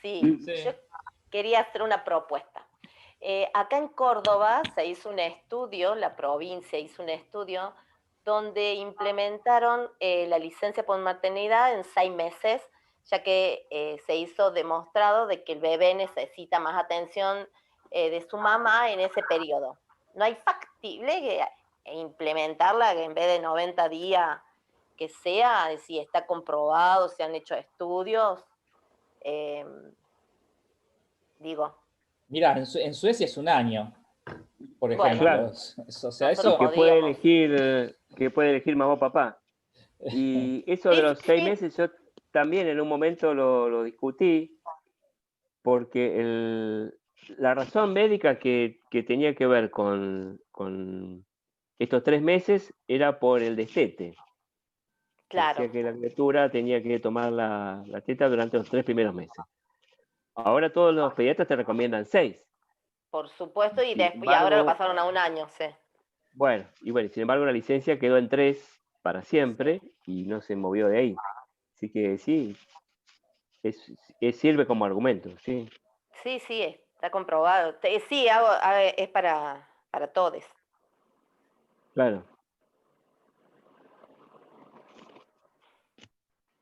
Sí, yo quería hacer una propuesta. Acá en Córdoba se hizo un estudio, la provincia hizo un estudio donde implementaron la licencia por maternidad en 6 meses, ya que se hizo demostrado de que el bebé necesita más atención de su mamá en ese periodo. No hay factible implementarla en vez de 90 días, que sea, si está comprobado, se han hecho estudios, digo. Mira, en Suecia es 1 año, por ejemplo. Bueno, claro. O sea, eso que puede elegir mamá o papá. Y eso de los 6 meses yo también en un momento lo discutí, porque la razón médica que tenía que ver con estos 3 meses era por el destete. Claro. Decía que la criatura tenía que tomar la teta durante los 3 primeros meses. Ahora todos los pediatras te recomiendan 6. Por supuesto, y Embargo, ahora lo pasaron a 1 año, sí. Bueno, sin embargo la licencia quedó en 3 para siempre y no se movió de ahí. Así que sí, sirve como argumento, sí. Sí, está comprobado. Sí, es para todos. Claro.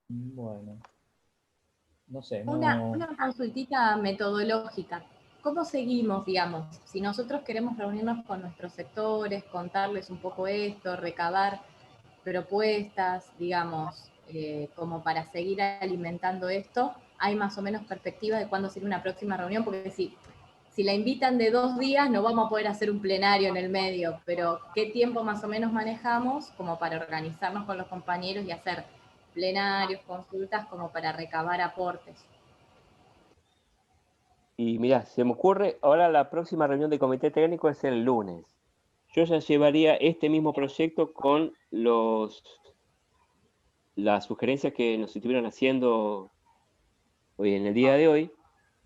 Bueno. No sé. Una consultita metodológica. ¿Cómo seguimos, digamos? Si nosotros queremos reunirnos con nuestros sectores, contarles un poco esto, recabar propuestas, digamos, como para seguir alimentando esto, ¿hay más o menos perspectiva de cuándo sería una próxima reunión? Porque si la invitan de 2 días, no vamos a poder hacer un plenario en el medio, pero ¿qué tiempo más o menos manejamos como para organizarnos con los compañeros y hacer plenarios, consultas, como para recabar aportes? Y mirá, se me ocurre, ahora la próxima reunión de comité técnico es el lunes. Yo ya llevaría este mismo proyecto con las sugerencias que nos estuvieron haciendo hoy en el día de hoy.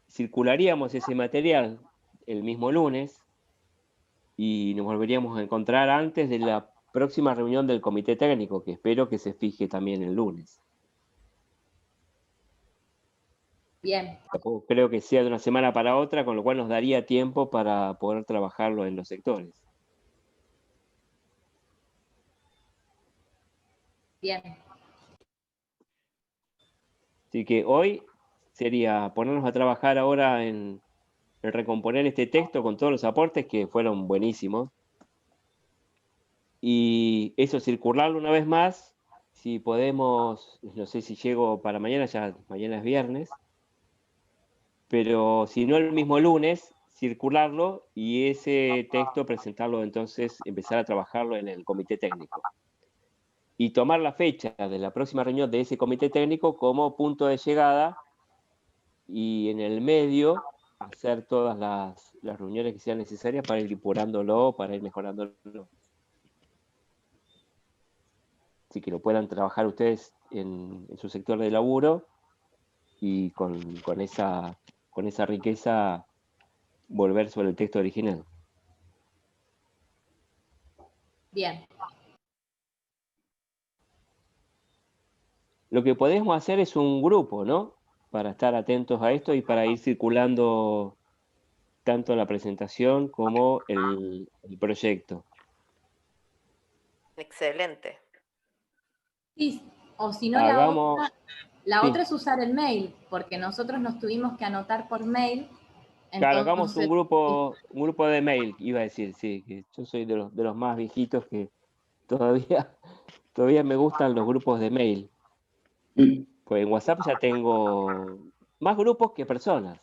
Circularíamos ese material el mismo lunes y nos volveríamos a encontrar antes de la próxima reunión del comité técnico, que espero que se fije también el lunes. Bien. Tampoco creo que sea de una semana para otra, con lo cual nos daría tiempo para poder trabajarlo en los sectores. Bien. Así que hoy sería ponernos a trabajar ahora en recomponer este texto con todos los aportes que fueron buenísimos. Y eso, circularlo una vez más, si podemos, no sé si llego para mañana, ya mañana es viernes, pero si no el mismo lunes, circularlo y ese texto presentarlo entonces, empezar a trabajarlo en el comité técnico. Y tomar la fecha de la próxima reunión de ese comité técnico como punto de llegada y en el medio hacer todas las reuniones que sean necesarias para ir depurándolo, para ir mejorándolo. Así que lo puedan trabajar ustedes en su sector de laburo y con esa riqueza volver sobre el texto original. Bien. Lo que podemos hacer es un grupo, ¿no? Para estar atentos a esto y para ir circulando tanto la presentación como el proyecto. Excelente. Sí, o si no, Hagamos, la sí. otra es usar el mail, porque nosotros nos tuvimos que anotar por mail. Claro, hagamos un grupo de mail, iba a decir, sí, que yo soy de los más viejitos que todavía me gustan los grupos de mail. Pues en WhatsApp ya tengo más grupos que personas.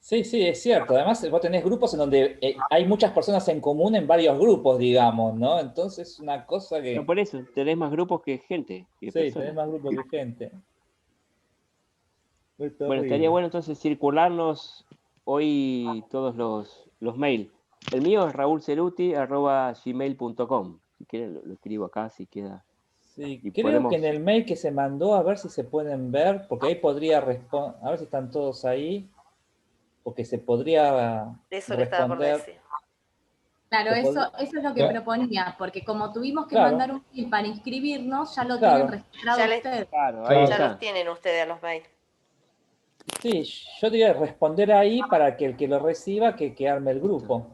Sí, es cierto. Además, vos tenés grupos en donde hay muchas personas en común en varios grupos, digamos, ¿no? Entonces, es una cosa que... No, por eso, tenés más grupos que gente. Sí, tenés más grupos que gente. Bueno, estaría bueno entonces circularnos hoy todos los mails. El mío es raulceruti@gmail.com. Si quieren lo escribo acá, si queda. Sí, y creo que en el mail que se mandó, a ver si se pueden ver, porque ahí podría responder, a ver si están todos ahí, porque se podría eso le estaba por decir. Claro, eso es lo que proponía, porque como tuvimos que mandar un mail para inscribirnos, ya lo tienen registrado ustedes. Ya los tienen ustedes a los mails. Sí, yo diría responder ahí para que el que lo reciba, que arme el grupo.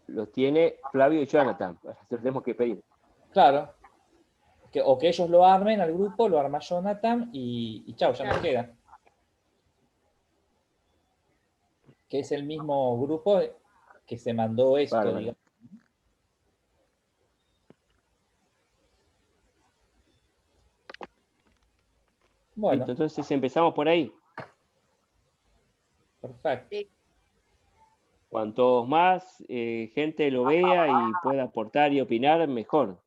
Lo tiene Flavio y Jonathan, se lo tenemos que pedir. Claro. O que ellos lo armen al grupo, lo arma Jonathan y chao, ya nos queda. Que es el mismo grupo que se mandó esto, Bárbaro. digamos. Bueno. Listo, entonces empezamos por ahí. Perfecto. Cuanto más gente lo vea y pueda aportar y opinar, mejor.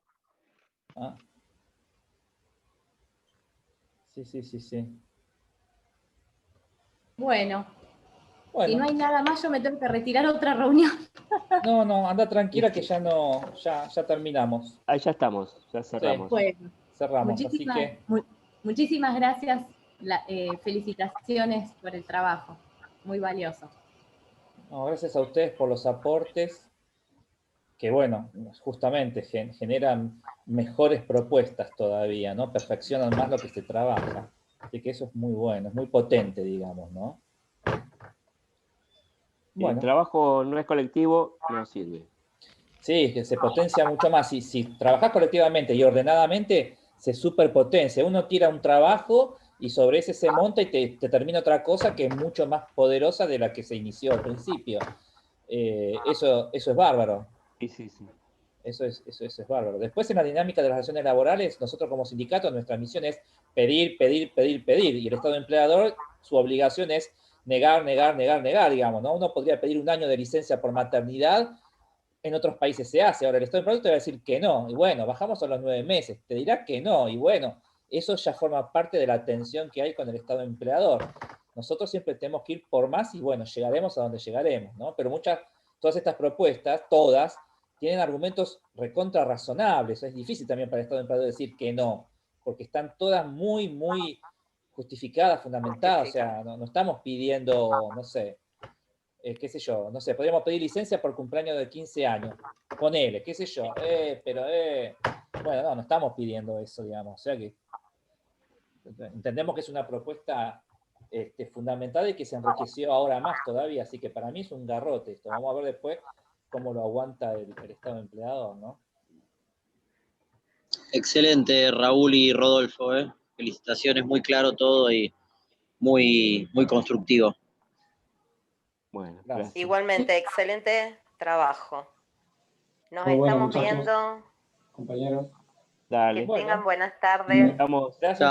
Ah. Sí. Bueno, si no hay nada más, yo me tengo que retirar a otra reunión. No, anda tranquila que ya terminamos. Ahí ya estamos, ya cerramos. Sí, Bueno, cerramos, así que... Muchísimas gracias, felicitaciones por el trabajo, muy valioso. No, gracias a ustedes por los aportes, que bueno, justamente generan mejores propuestas todavía, ¿no? Perfeccionan más lo que se trabaja. Así que eso es muy bueno, es muy potente, digamos, ¿no? Bueno. El trabajo no es colectivo, no sirve. Sí, que se potencia mucho más. Y si trabajás colectivamente y ordenadamente, se superpotencia. Uno tira un trabajo y sobre ese se monta y te termina otra cosa que es mucho más poderosa de la que se inició al principio. Eso es bárbaro. Sí. Eso es bárbaro. Después, en la dinámica de las relaciones laborales, nosotros como sindicato, nuestra misión es pedir. Y el Estado empleador, su obligación es negar, digamos, ¿no? Uno podría pedir un año de licencia por maternidad. En otros países se hace. Ahora el Estado empleador te va a decir que no. Y bueno, bajamos a los 9 meses. Te dirá que no. Y bueno, eso ya forma parte de la tensión que hay con el Estado empleador. Nosotros siempre tenemos que ir por más y bueno, llegaremos a donde llegaremos, ¿no? Pero todas estas propuestas, todas, tienen argumentos recontra razonables. Es difícil también para el Estado empleador decir que no, porque están todas muy justificadas, fundamentadas. O sea, no estamos pidiendo, no sé, qué sé yo, no sé, podríamos pedir licencia por cumpleaños de 15 años. Ponele, qué sé yo, bueno, no estamos pidiendo eso, digamos. O sea que entendemos que es una propuesta fundamental y que se enriqueció ahora más todavía, así que para mí es un garrote esto. Vamos a ver después cómo lo aguanta el Estado empleador, ¿no? Excelente, Raúl y Rodolfo, felicitaciones, muy claro todo y muy constructivo. Bueno, gracias. Igualmente, excelente trabajo. Nos Muy bueno, estamos muchachos. viendo. Compañeros. Dale. Que tengan buenas tardes. Vamos. Gracias.